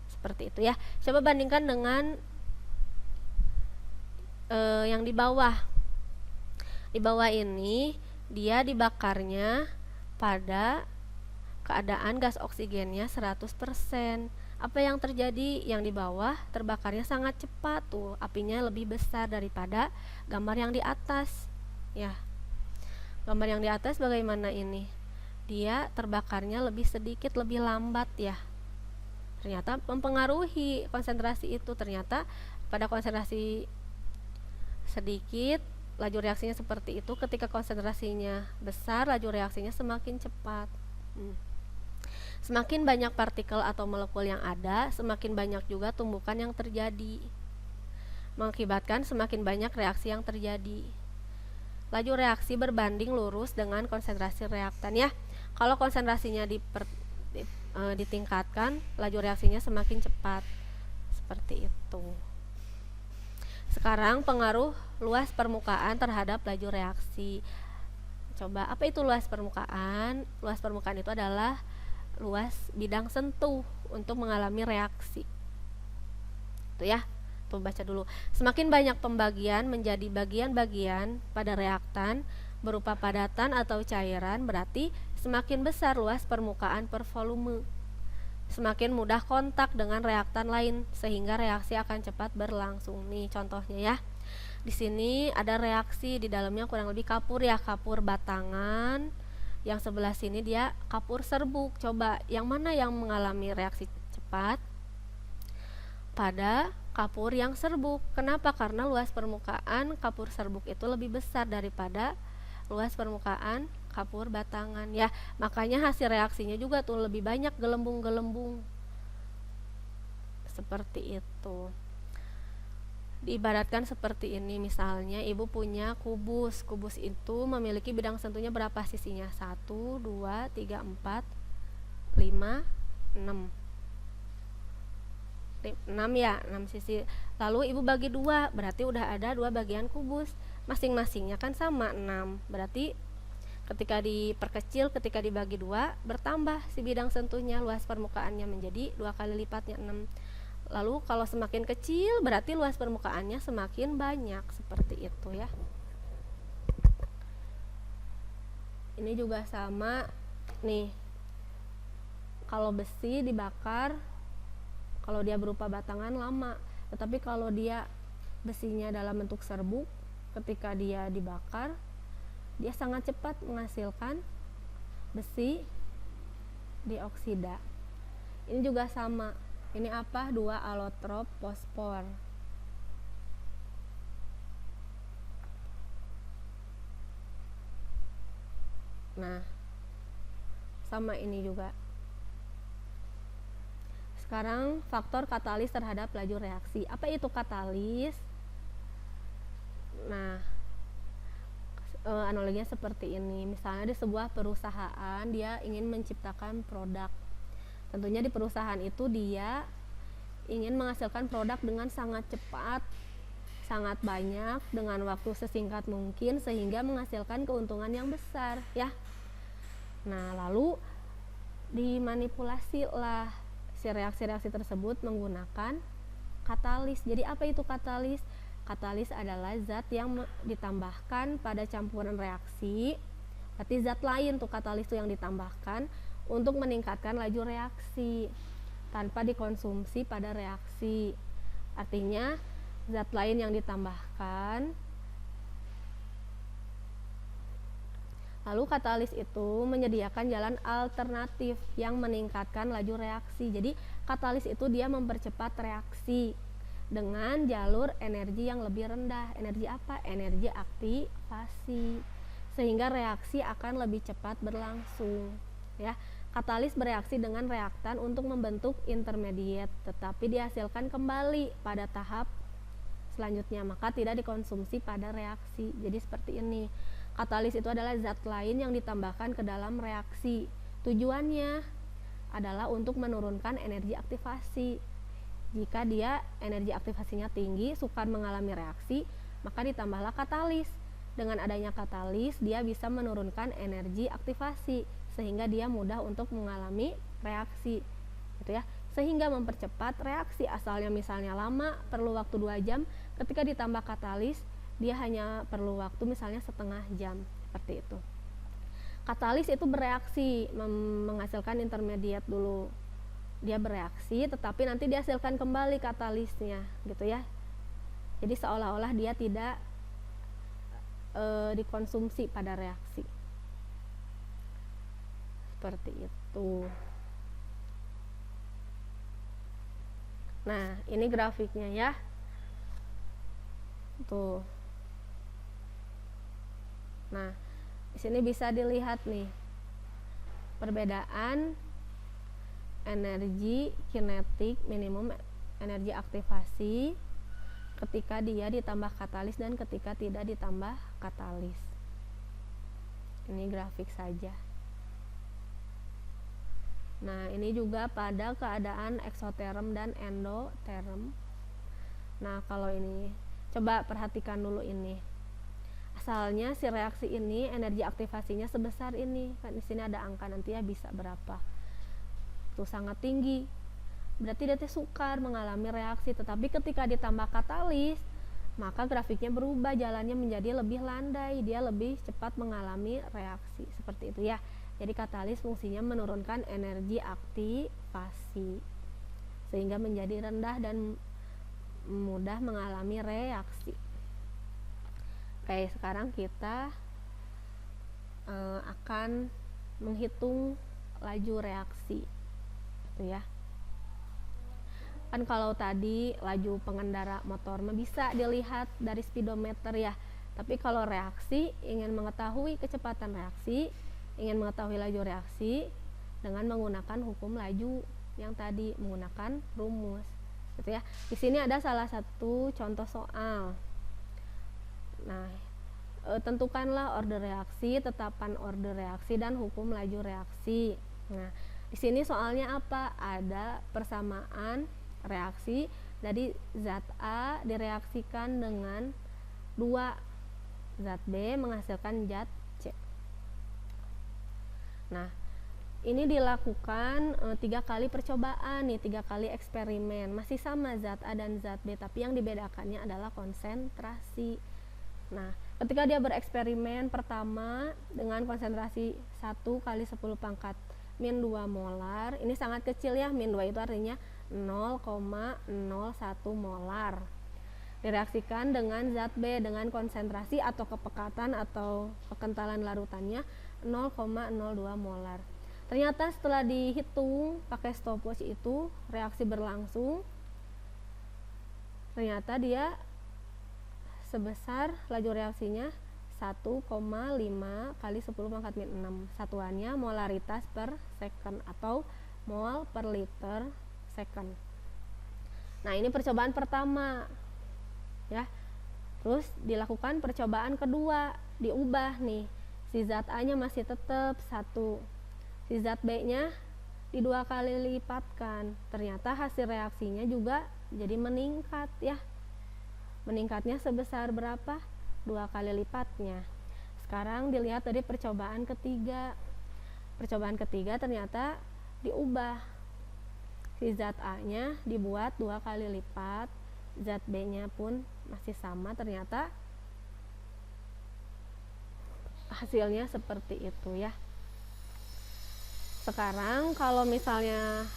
Seperti itu ya. Coba bandingkan dengan yang di bawah. Di bawah ini dia dibakarnya pada keadaan gas oksigennya 100%. Apa yang terjadi? Yang di bawah terbakarnya sangat cepat, tuh apinya lebih besar daripada gambar yang di atas ya. Gambar yang di atas bagaimana ini? Dia terbakarnya lebih sedikit, lebih lambat ya. Ternyata mempengaruhi konsentrasi itu. Ternyata pada konsentrasi sedikit laju reaksinya seperti itu, ketika konsentrasinya besar laju reaksinya semakin cepat. Semakin banyak partikel atau molekul yang ada, semakin banyak juga tumbukan yang terjadi, mengakibatkan semakin banyak reaksi yang terjadi. Laju reaksi berbanding lurus dengan konsentrasi reaktan ya. Kalau konsentrasinya ditingkatkan, laju reaksinya semakin cepat. Seperti itu. Sekarang pengaruh luas permukaan terhadap laju reaksi. Coba, apa itu luas permukaan? Luas permukaan itu adalah luas bidang sentuh untuk mengalami reaksi. Itu ya. Tuh, baca dulu. Semakin banyak pembagian menjadi bagian-bagian pada reaktan berupa padatan atau cairan, berarti semakin besar luas permukaan per volume. Semakin mudah kontak dengan reaktan lain sehingga reaksi akan cepat berlangsung. Nih contohnya ya. Di sini ada reaksi, di dalamnya kurang lebih kapur ya, kapur batangan. Yang sebelah sini dia kapur serbuk. Coba yang mana yang mengalami reaksi cepat? Pada kapur yang serbuk. Kenapa? Karena luas permukaan kapur serbuk itu lebih besar daripada luas permukaan kapur batangan ya. Makanya hasil reaksinya juga tuh lebih banyak gelembung-gelembung. Seperti itu. Diibaratkan seperti ini, misalnya ibu punya kubus. Kubus itu memiliki bidang sentuhnya berapa sisinya? 1, 2, 3, 4, 5, 6. 6 ya, 6 sisi. Lalu ibu bagi 2, berarti udah ada 2 bagian kubus. Masing-masingnya kan sama 6. Berarti ketika diperkecil, ketika dibagi 2, bertambah si bidang sentuhnya, luas permukaannya menjadi 2 kali lipatnya 6. Lalu kalau semakin kecil berarti luas permukaannya semakin banyak, seperti itu ya. Ini juga sama nih. Kalau besi dibakar, kalau dia berupa batangan lama, tetapi kalau dia besinya dalam bentuk serbuk, ketika dia dibakar dia sangat cepat menghasilkan besi dioksida. Ini juga sama. Ini apa? 2 alotrop fosfor. Nah, sama ini juga. Sekarang faktor katalis terhadap laju reaksi. Apa itu katalis? Nah, analoginya seperti ini. Misalnya di sebuah perusahaan dia ingin menciptakan produk. Tentunya di perusahaan itu dia ingin menghasilkan produk dengan sangat cepat, sangat banyak, dengan waktu sesingkat mungkin sehingga menghasilkan keuntungan yang besar ya. Nah, lalu dimanipulasi lah si reaksi-reaksi tersebut menggunakan katalis. Jadi apa itu katalis? Katalis adalah zat yang ditambahkan pada campuran reaksi. Berarti zat lain tuh katalis tuh yang ditambahkan untuk meningkatkan laju reaksi tanpa dikonsumsi pada reaksi. Artinya zat lain yang ditambahkan. Lalu katalis itu menyediakan jalan alternatif yang meningkatkan laju reaksi. Jadi katalis itu dia mempercepat reaksi dengan jalur energi yang lebih rendah. Energi apa? Energi aktivasi. Sehingga reaksi akan lebih cepat berlangsung, ya. Katalis bereaksi dengan reaktan untuk membentuk intermediate, tetapi dihasilkan kembali pada tahap selanjutnya, maka tidak dikonsumsi pada reaksi. Jadi seperti ini. Katalis itu adalah zat lain yang ditambahkan ke dalam reaksi. Tujuannya adalah untuk menurunkan energi aktivasi. Jika dia energi aktivasinya tinggi, sukar mengalami reaksi, maka ditambahlah katalis. Dengan adanya katalis, dia bisa menurunkan energi aktivasi sehingga dia mudah untuk mengalami reaksi, gitu ya. Sehingga mempercepat reaksi asalnya misalnya lama, perlu waktu 2 jam, ketika ditambah katalis, dia hanya perlu waktu misalnya setengah jam, seperti itu. Katalis itu bereaksi, menghasilkan intermediate dulu. Dia bereaksi, tetapi nanti dihasilkan kembali katalisnya, gitu ya. Jadi seolah-olah dia tidak dikonsumsi pada reaksi. Seperti itu. Nah, ini grafiknya ya. Tuh. Nah, di sini bisa dilihat nih perbedaan energi kinetik minimum energi aktivasi ketika dia ditambah katalis dan ketika tidak ditambah katalis. Ini grafik saja. Nah, ini juga pada keadaan eksoterm dan endoterm. Nah, kalau ini coba perhatikan dulu ini. Asalnya si reaksi ini energi aktivasinya sebesar ini. Kan di sini ada angka nanti ya bisa berapa. Itu sangat tinggi. Berarti dia sukar mengalami reaksi, tetapi ketika ditambah katalis, maka grafiknya berubah, jalannya menjadi lebih landai, dia lebih cepat mengalami reaksi. Seperti itu ya. Jadi katalis fungsinya menurunkan energi aktivasi sehingga menjadi rendah dan mudah mengalami reaksi. Oke, sekarang kita akan menghitung laju reaksi, gitu ya. Kan kalau tadi laju pengendara motor bisa dilihat dari speedometer ya, tapi kalau reaksi, ingin mengetahui kecepatan reaksi, ingin mengetahui laju reaksi dengan menggunakan hukum laju yang tadi, menggunakan rumus, gitu ya. Di sini ada salah satu contoh soal. Nah, tentukanlah order reaksi, tetapan order reaksi, dan hukum laju reaksi. Nah, di sini soalnya apa? Ada persamaan reaksi dari zat A direaksikan dengan 2 zat B menghasilkan zat C. Nah, ini dilakukan 3 kali percobaan nih, 3 kali eksperimen, masih sama zat A dan zat B, tapi yang dibedakannya adalah konsentrasi. Nah, ketika dia bereksperimen pertama dengan konsentrasi 1 kali 10 pangkat min 2 molar, ini sangat kecil ya, min 2 itu artinya 0,01 molar. Direaksikan dengan zat B dengan konsentrasi atau kepekatan atau kekentalan larutannya 0,02 molar. Ternyata setelah dihitung pakai stopwatch itu reaksi berlangsung, ternyata dia sebesar laju reaksinya 1,5 kali 10 pangkat min 6. Satuannya molaritas per second atau mol per liter second. Nah, ini percobaan pertama ya. Terus dilakukan percobaan kedua, diubah nih. Si zat A-nya masih tetap 1. Si zat B-nya di 2 kali lipatkan. Ternyata hasil reaksinya juga jadi meningkat ya. Meningkatnya sebesar berapa? 2 kali lipatnya. Sekarang dilihat dari percobaan ketiga. Percobaan ketiga ternyata diubah. Si zat A-nya dibuat 2 kali lipat, zat B-nya pun masih sama, ternyata hasilnya seperti itu ya. Sekarang kalau misalnya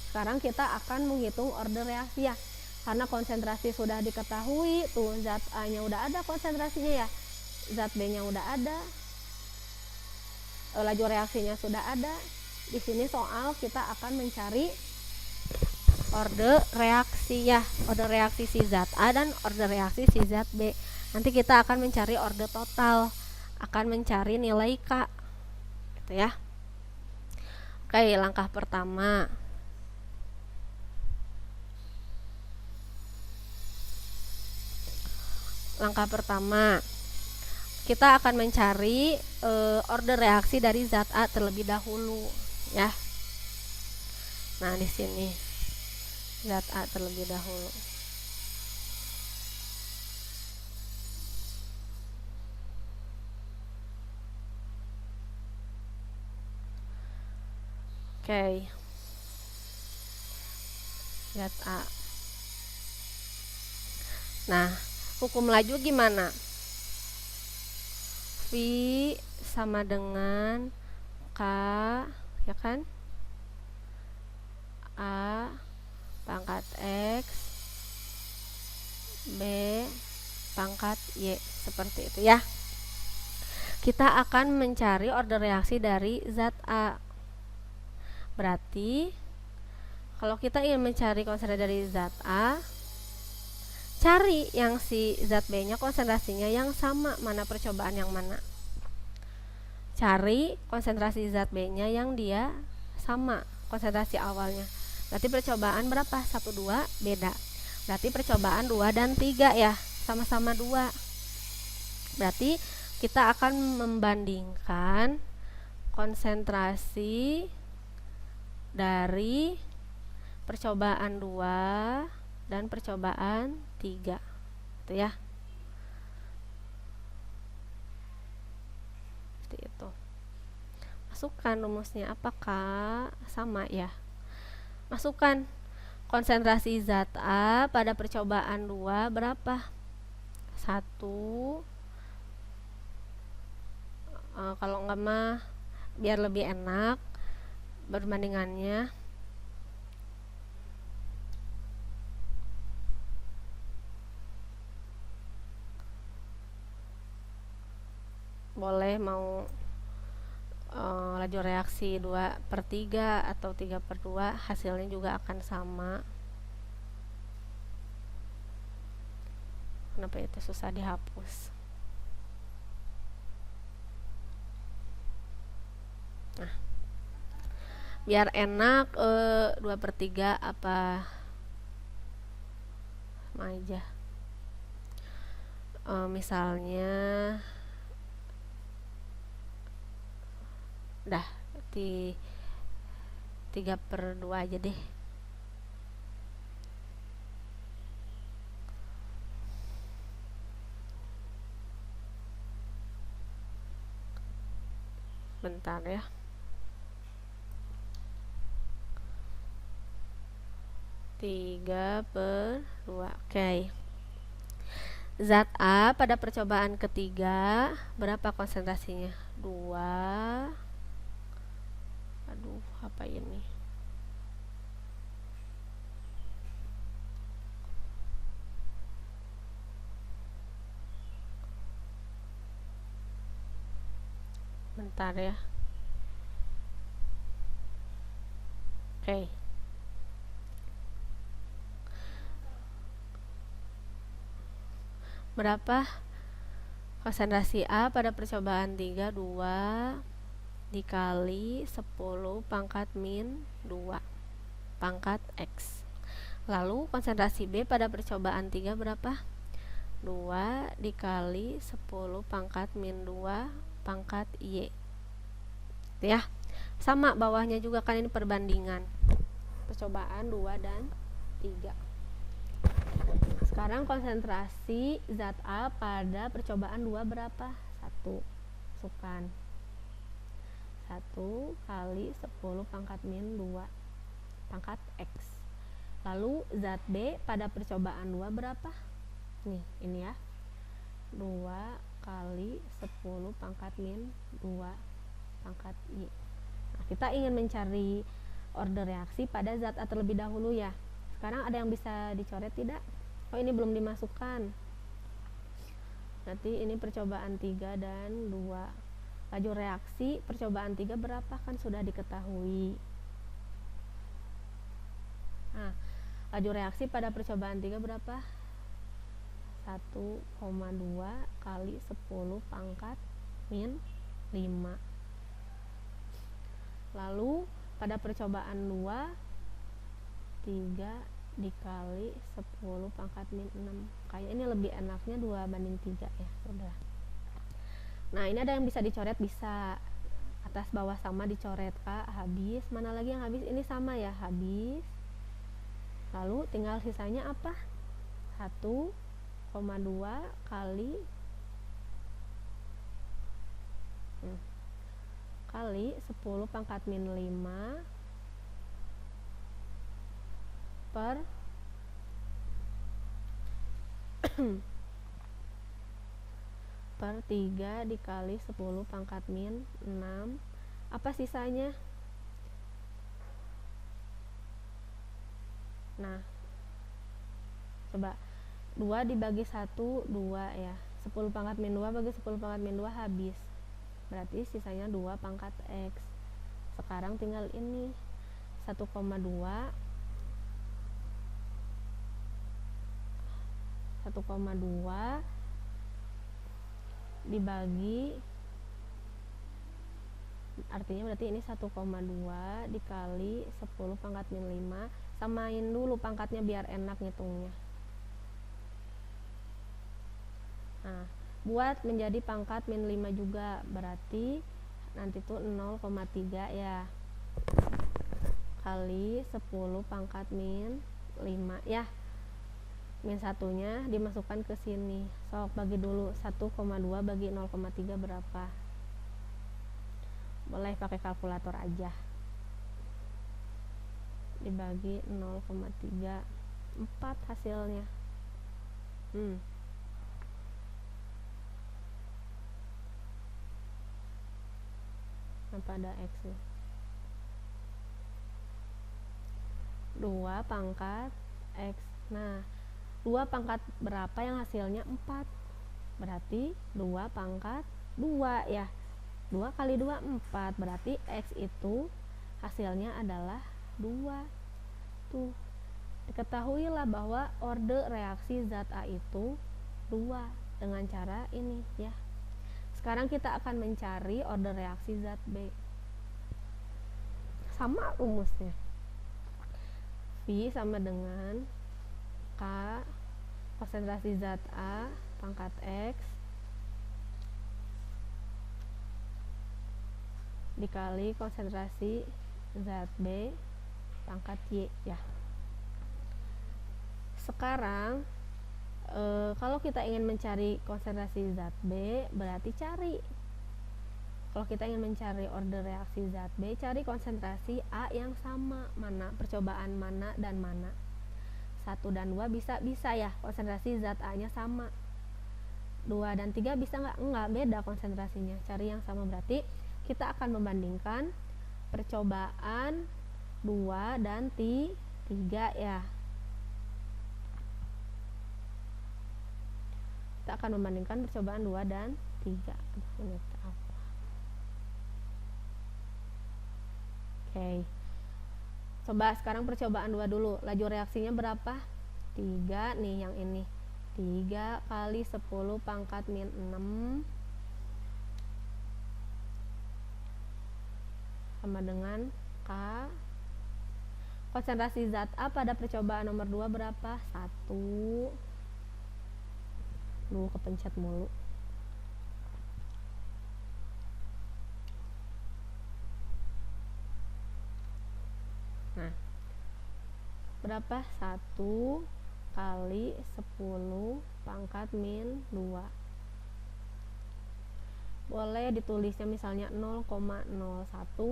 sekarang kita akan menghitung order reaksi ya. Karena konsentrasi sudah diketahui, tuh zat A-nya udah ada konsentrasinya ya. Zat B-nya udah ada. Laju reaksinya sudah ada. Di sini soal kita akan mencari order reaksi ya, order reaksi si zat A dan order reaksi si zat B. Nanti kita akan mencari order total, akan mencari nilai K, gitu ya. Oke, langkah pertama. Langkah pertama, kita akan mencari order reaksi dari zat A terlebih dahulu, ya. Nah, di sini zat A terlebih dahulu. Oke. Zat A. Nah, hukum laju gimana? V sama dengan K, ya kan? A pangkat X B pangkat Y, seperti itu ya. Kita akan mencari order reaksi dari zat A. Berarti kalau kita ingin mencari konsentrasi dari zat A, cari yang si zat B-nya konsentrasinya yang sama, mana percobaan yang mana. Cari konsentrasi zat B-nya yang dia sama konsentrasi awalnya. Berarti percobaan berapa? 1, 2, beda. Berarti percobaan 2 dan 3 ya, sama-sama 2. Berarti kita akan membandingkan konsentrasi dari percobaan 2 dan percobaan 3, itu ya. Seperti itu. Masukkan rumusnya, apakah sama ya? Masukkan konsentrasi zat A pada percobaan 2 berapa? 1. Kalau enggak mah biar lebih enak perbandingannya. Boleh mau laju reaksi 2/3 atau 3/2, hasilnya juga akan sama. Kenapa itu susah dihapus? Nah, biar enak 2/3 apa sama aja. Misalnya dah di 3/2 aja deh. Bentar ya. Tiga per 2. Oke. Zat A pada percobaan ketiga berapa konsentrasinya? 2. Aduh, apa ini? Bentar ya. Oke. Berapa konsentrasi A pada percobaan 3? 2 dikali 10 pangkat min 2 pangkat X. Lalu konsentrasi B pada percobaan 3 berapa? 2 dikali 10 pangkat min 2 pangkat Y. Itu ya. Sama bawahnya juga kan, ini perbandingan percobaan 2 dan 3. Sekarang konsentrasi zat A pada percobaan 2 berapa? 1. Masukkan 1 kali 10 pangkat min 2 pangkat X. Lalu zat B pada percobaan 2 berapa? Nih, ini ya. 2 kali 10 pangkat min 2 pangkat Y. Nah, kita ingin mencari order reaksi pada zat A terlebih dahulu ya. Sekarang ada yang bisa dicoret tidak? Oh, ini belum dimasukkan. Berarti ini percobaan 3 dan 2. Laju reaksi percobaan 3 berapa? Kan sudah diketahui. Nah, laju reaksi pada percobaan 3 berapa? 1,2 kali 10 pangkat min 5. Lalu pada percobaan 2 3 dikali 10 pangkat min 6. Kayak ini lebih enaknya 2:3 ya. Udah. Nah, ini ada yang bisa dicoret, bisa atas bawah sama dicoret Kak, habis. Mana lagi yang habis? Ini sama ya, habis. Lalu tinggal sisanya apa? 1,2 kali kali 10 pangkat min 5 per per 3 dikali 10 pangkat min 6. Apa sisanya? Nah, coba 2 dibagi 1, 2 ya. 10 pangkat min 2 bagi 10 pangkat min 2 habis. Berarti sisanya 2 pangkat X. Sekarang tinggal ini 1,2 dibagi, artinya berarti ini 1,2 dikali 10 pangkat min 5. Samain dulu pangkatnya biar enak ngitungnya. Nah, buat menjadi pangkat min 5 juga, berarti nanti tuh 0,3 ya, kali 10 pangkat min 5 ya. Min satunya dimasukkan ke sini. Sok bagi dulu, 1,2 bagi 0,3 berapa? Boleh pakai kalkulator aja. Dibagi 0,3, 4 hasilnya. Apa ada X nih? 2 pangkat X. Nah, 2 pangkat berapa yang hasilnya 4? Berarti 2 pangkat 2 ya. 2 kali 2 4. Berarti X itu hasilnya adalah 2. Tuh, diketahuilah bahwa order reaksi zat A itu 2 dengan cara ini ya. Sekarang kita akan mencari order reaksi zat B. Sama rumusnya. V sama dengan K konsentrasi zat A pangkat X dikali konsentrasi zat B pangkat Y ya. Sekarang kalau kita ingin mencari konsentrasi zat B, berarti kalau kita ingin mencari order reaksi zat B, cari konsentrasi A yang sama, mana percobaan mana dan mana. 1 dan 2 bisa ya, konsentrasi zat A-nya sama. 2 dan 3 bisa nggak? Enggak, beda konsentrasinya. Cari yang sama, berarti kita akan membandingkan percobaan 2 dan 3 ya. Kita akan membandingkan percobaan 2 dan 3. Oke. Coba sekarang percobaan 2 dulu. Laju reaksinya berapa? 3 nih yang ini. 3 kali 10 pangkat min 6 sama dengan K. Konsentrasi zat A pada percobaan nomor 2 berapa? 1. Kepencet mulu. Nah, berapa? 1 kali 10 pangkat min 2. boleh ditulisnya misalnya 0,01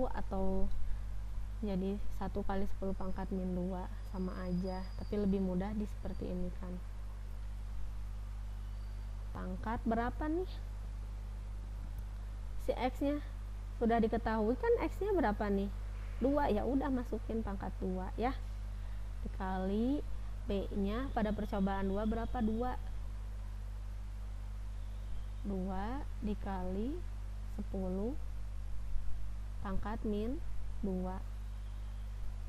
atau jadi 1 kali 10 pangkat min 2, sama aja, tapi lebih mudah di seperti ini kan. Pangkat berapa nih? Si X nya sudah diketahui kan, X nya berapa nih? 2, ya udah masukin pangkat 2 ya. Dikali B nya pada percobaan 2 berapa? 2 dikali 10 pangkat min 2,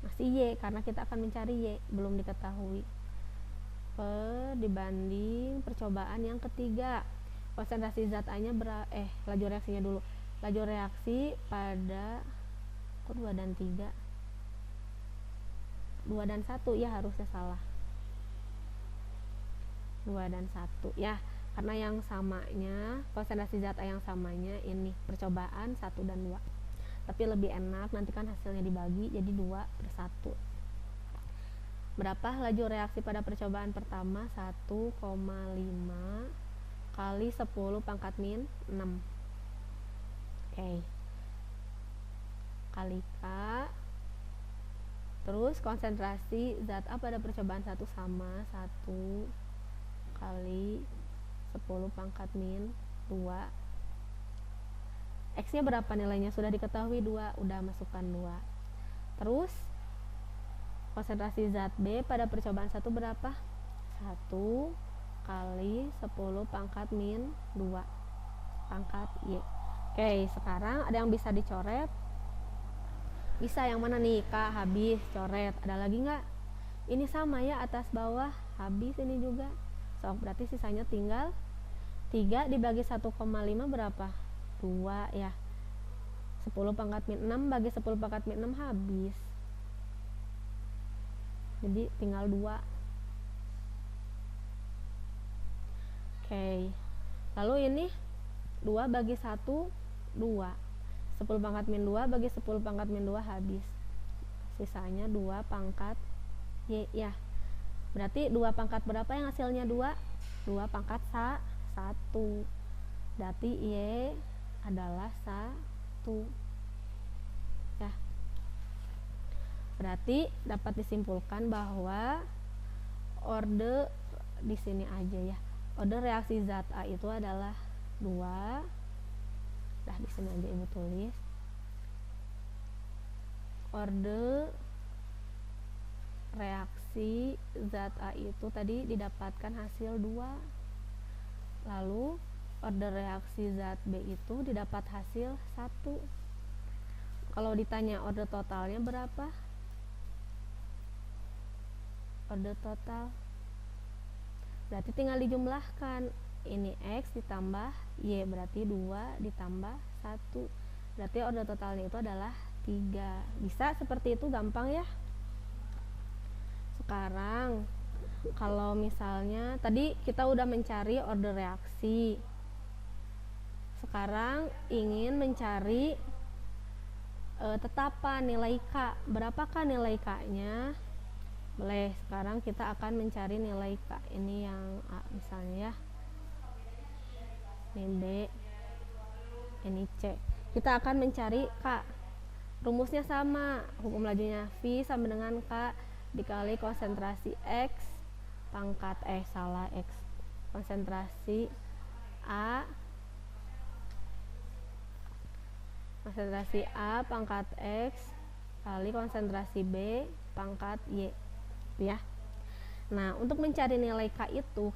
masih Y karena kita akan mencari Y, belum diketahui. Dibanding percobaan yang ketiga, konsentrasi zat A nya laju reaksinya dulu. Laju reaksi pada 2 dan 3, 2 dan 1 ya, harusnya salah, 2 dan 1 ya, karena yang samanya, konsentrasi zat A yang samanya ini percobaan 1 dan 2. Tapi lebih enak nanti kan hasilnya dibagi jadi 2/1. Berapa laju reaksi pada percobaan pertama? 1,5 kali 10 pangkat min 6. Oke. Kali K. Terus konsentrasi zat A pada percobaan 1 sama 1 kali 10 pangkat min 2. X nya berapa nilainya? Sudah diketahui 2, udah masukkan 2. Terus konsentrasi zat B pada percobaan 1 berapa? 1 kali 10 pangkat min 2 pangkat Y. Oke, sekarang ada yang bisa dicoret? Bisa, yang mana nih? K habis, coret. Ada lagi nggak? Ini sama ya, atas bawah habis, ini juga. So, berarti sisanya tinggal 3 dibagi 1,5 berapa? 2 ya. 10 pangkat min 6 bagi 10 pangkat min 6 habis. Jadi tinggal 2. Oke. Lalu ini 2 bagi 1, 2. 10 pangkat min 2 bagi 10 pangkat min 2 habis. Sisanya 2 pangkat Y ya. Berarti 2 pangkat berapa yang hasilnya 2? 2 pangkat 1. Berarti Y adalah 1. Ya. Berarti dapat disimpulkan bahwa orde di sini aja ya. Orde reaksi zat A itu adalah 2. Nah, di sini aja Ibu tulis. Orde reaksi zat A itu tadi didapatkan hasil 2. Lalu orde reaksi zat B itu didapat hasil 1. Kalau ditanya orde totalnya berapa? Orde total berarti tinggal dijumlahkan. Ini X ditambah Y, berarti 2 ditambah 1. Berarti orde totalnya itu adalah 3. Bisa seperti itu, gampang ya. Sekarang kalau misalnya tadi kita udah mencari orde reaksi, sekarang ingin mencari tetapan nilai K. Berapakah nilai K-nya? Boleh, sekarang kita akan mencari nilai K. Ini yang A misalnya ya. Ini B, ini C. Kita akan mencari K. Rumusnya sama, hukum lajunya V sama dengan K dikali konsentrasi X pangkat X. Konsentrasi A pangkat X kali konsentrasi B pangkat Y ya. Nah, untuk mencari nilai K itu,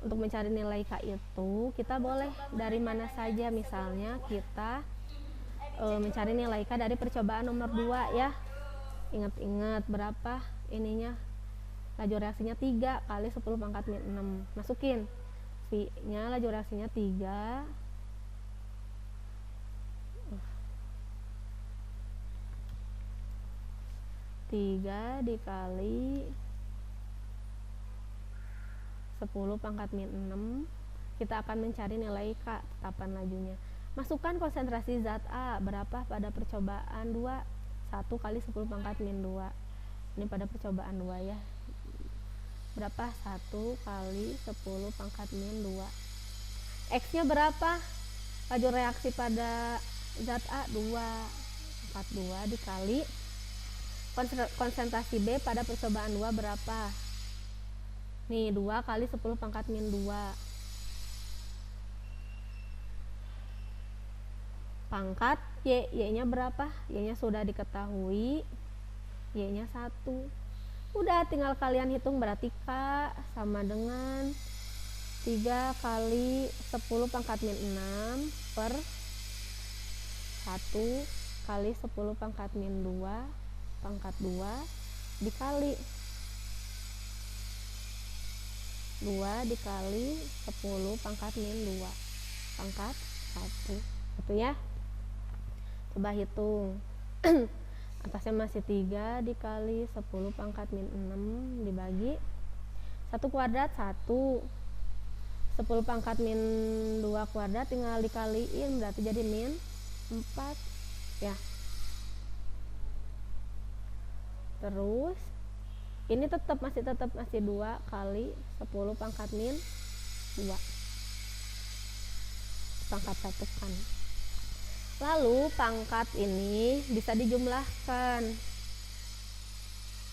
untuk mencari nilai K itu kita boleh dari mana saja. Misalnya kita mencari nilai K dari percobaan nomor 2 ya. Ingat-ingat berapa ininya, laju reaksinya 3 kali 10 pangkat min 6. Masukin V nya, laju reaksinya 3 dikali 10 pangkat min 6. Kita akan mencari nilai K, tetapan lajunya. Masukkan konsentrasi zat A berapa pada percobaan 2? 1 kali 10 pangkat min 2. Ini pada percobaan 2 ya. Berapa? 1 kali 10 pangkat min 2. X-nya berapa? Laju reaksi pada zat A 2, 42 dikali konsentrasi B pada percobaan 2 berapa? Nih 2 kali 10 pangkat min 2 pangkat Y nya berapa? Y nya sudah diketahui, Y nya 1. Udah tinggal kalian hitung, berarti K sama dengan 3 kali 10 pangkat min 6 per 1 kali 10 pangkat min 2 pangkat 2 dikali 2 dikali 10 pangkat min 2 pangkat 1. Itu ya. Coba hitung. Atasnya masih 3 dikali 10 pangkat min 6 dibagi 1 kuadrat 1. 10 pangkat min 2 kuadrat tinggal dikaliin, berarti jadi min 4 ya. Terus ini masih 2 kali 10 pangkat min 2 pangkat 1 kan. Lalu pangkat ini bisa dijumlahkan,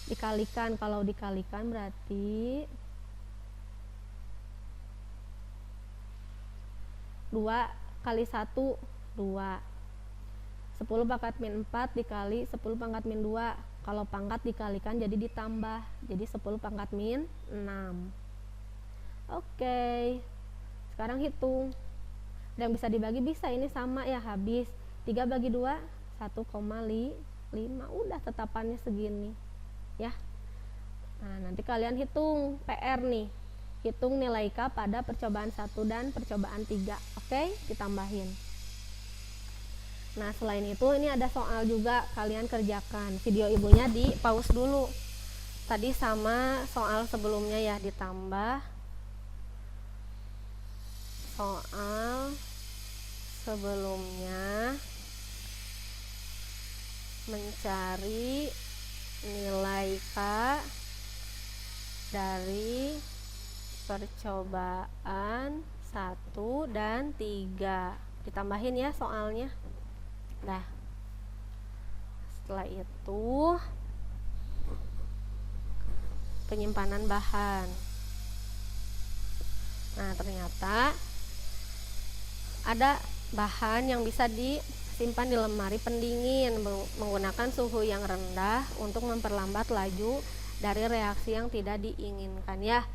dikalikan. Kalau dikalikan berarti 2 kali 1 2. 10 pangkat min 4 dikali 10 pangkat min 2. Kalau pangkat dikalikan jadi ditambah, jadi 10 pangkat min 6. Oke. Sekarang hitung. Dan bisa dibagi, bisa, ini sama ya, habis 3 bagi 2 1,5. Udah tetapannya segini ya. Nah, nanti kalian hitung PR nih, hitung nilai K pada percobaan 1 dan percobaan 3. Oke, ditambahin. Nah, selain itu ini ada soal juga, kalian kerjakan. Video ibunya di pause dulu. Tadi sama soal sebelumnya ya, ditambah soal sebelumnya, mencari nilai K dari percobaan 1 dan 3. Ditambahin ya soalnya. Nah, setelah itu penyimpanan bahan. Nah, ternyata ada bahan yang bisa disimpan di lemari pendingin menggunakan suhu yang rendah untuk memperlambat laju dari reaksi yang tidak diinginkan ya.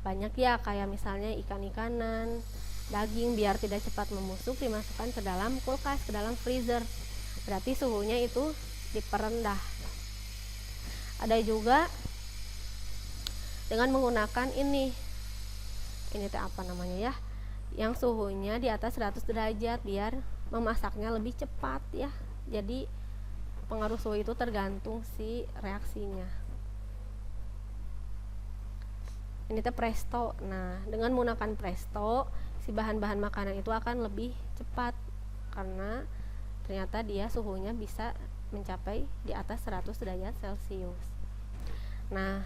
Banyak ya, kayak misalnya ikan-ikanan, daging, biar tidak cepat membusuk dimasukkan ke dalam kulkas, ke dalam freezer. Berarti suhunya itu diperendah. Ada juga dengan menggunakan ini teh apa namanya ya, yang suhunya di atas 100 derajat biar memasaknya lebih cepat ya. Jadi pengaruh suhu itu tergantung si reaksinya. Ini teh presto. Nah, dengan menggunakan presto, si bahan-bahan makanan itu akan lebih cepat karena ternyata dia suhunya bisa mencapai di atas 100 derajat Celcius. Nah,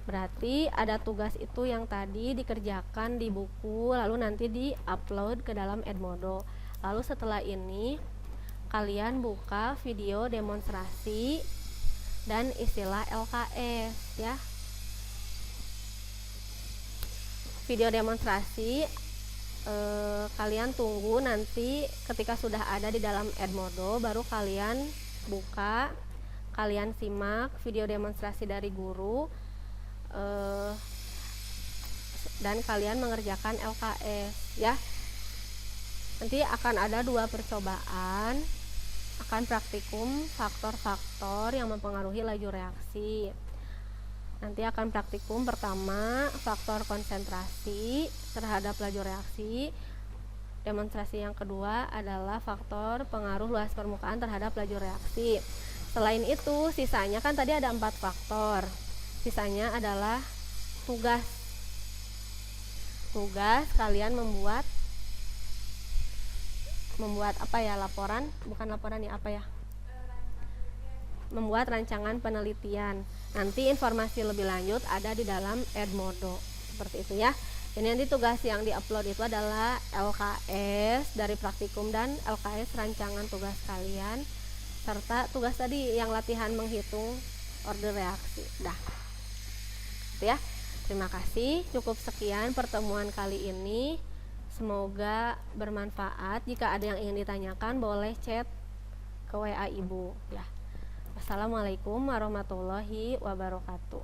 berarti ada tugas itu yang tadi dikerjakan di buku, lalu nanti di-upload ke dalam Edmodo. Lalu setelah ini kalian buka video demonstrasi dan istilah LKS ya. Video demonstrasi kalian tunggu nanti ketika sudah ada di dalam Edmodo, baru kalian buka, kalian simak video demonstrasi dari guru, dan kalian mengerjakan LKS ya. Nanti akan ada 2 percobaan, akan praktikum faktor-faktor yang mempengaruhi laju reaksi. Nanti akan praktikum pertama faktor konsentrasi terhadap laju reaksi. Demonstrasi yang kedua adalah faktor pengaruh luas permukaan terhadap laju reaksi. Selain itu, sisanya kan tadi ada 4 faktor. Sisanya adalah tugas. Tugas kalian membuat apa ya, laporan, bukan laporan ya, apa ya? Membuat rancangan penelitian. Nanti informasi lebih lanjut ada di dalam Edmodo. Seperti itu ya. Ini nanti tugas yang diupload itu adalah LKS dari praktikum dan LKS rancangan tugas kalian, serta tugas tadi yang latihan menghitung order reaksi. Dah, gitu ya. Terima kasih, cukup sekian pertemuan kali ini. Semoga bermanfaat. Jika ada yang ingin ditanyakan boleh chat ke WA Ibu ya. Assalamualaikum warahmatullahi wabarakatuh.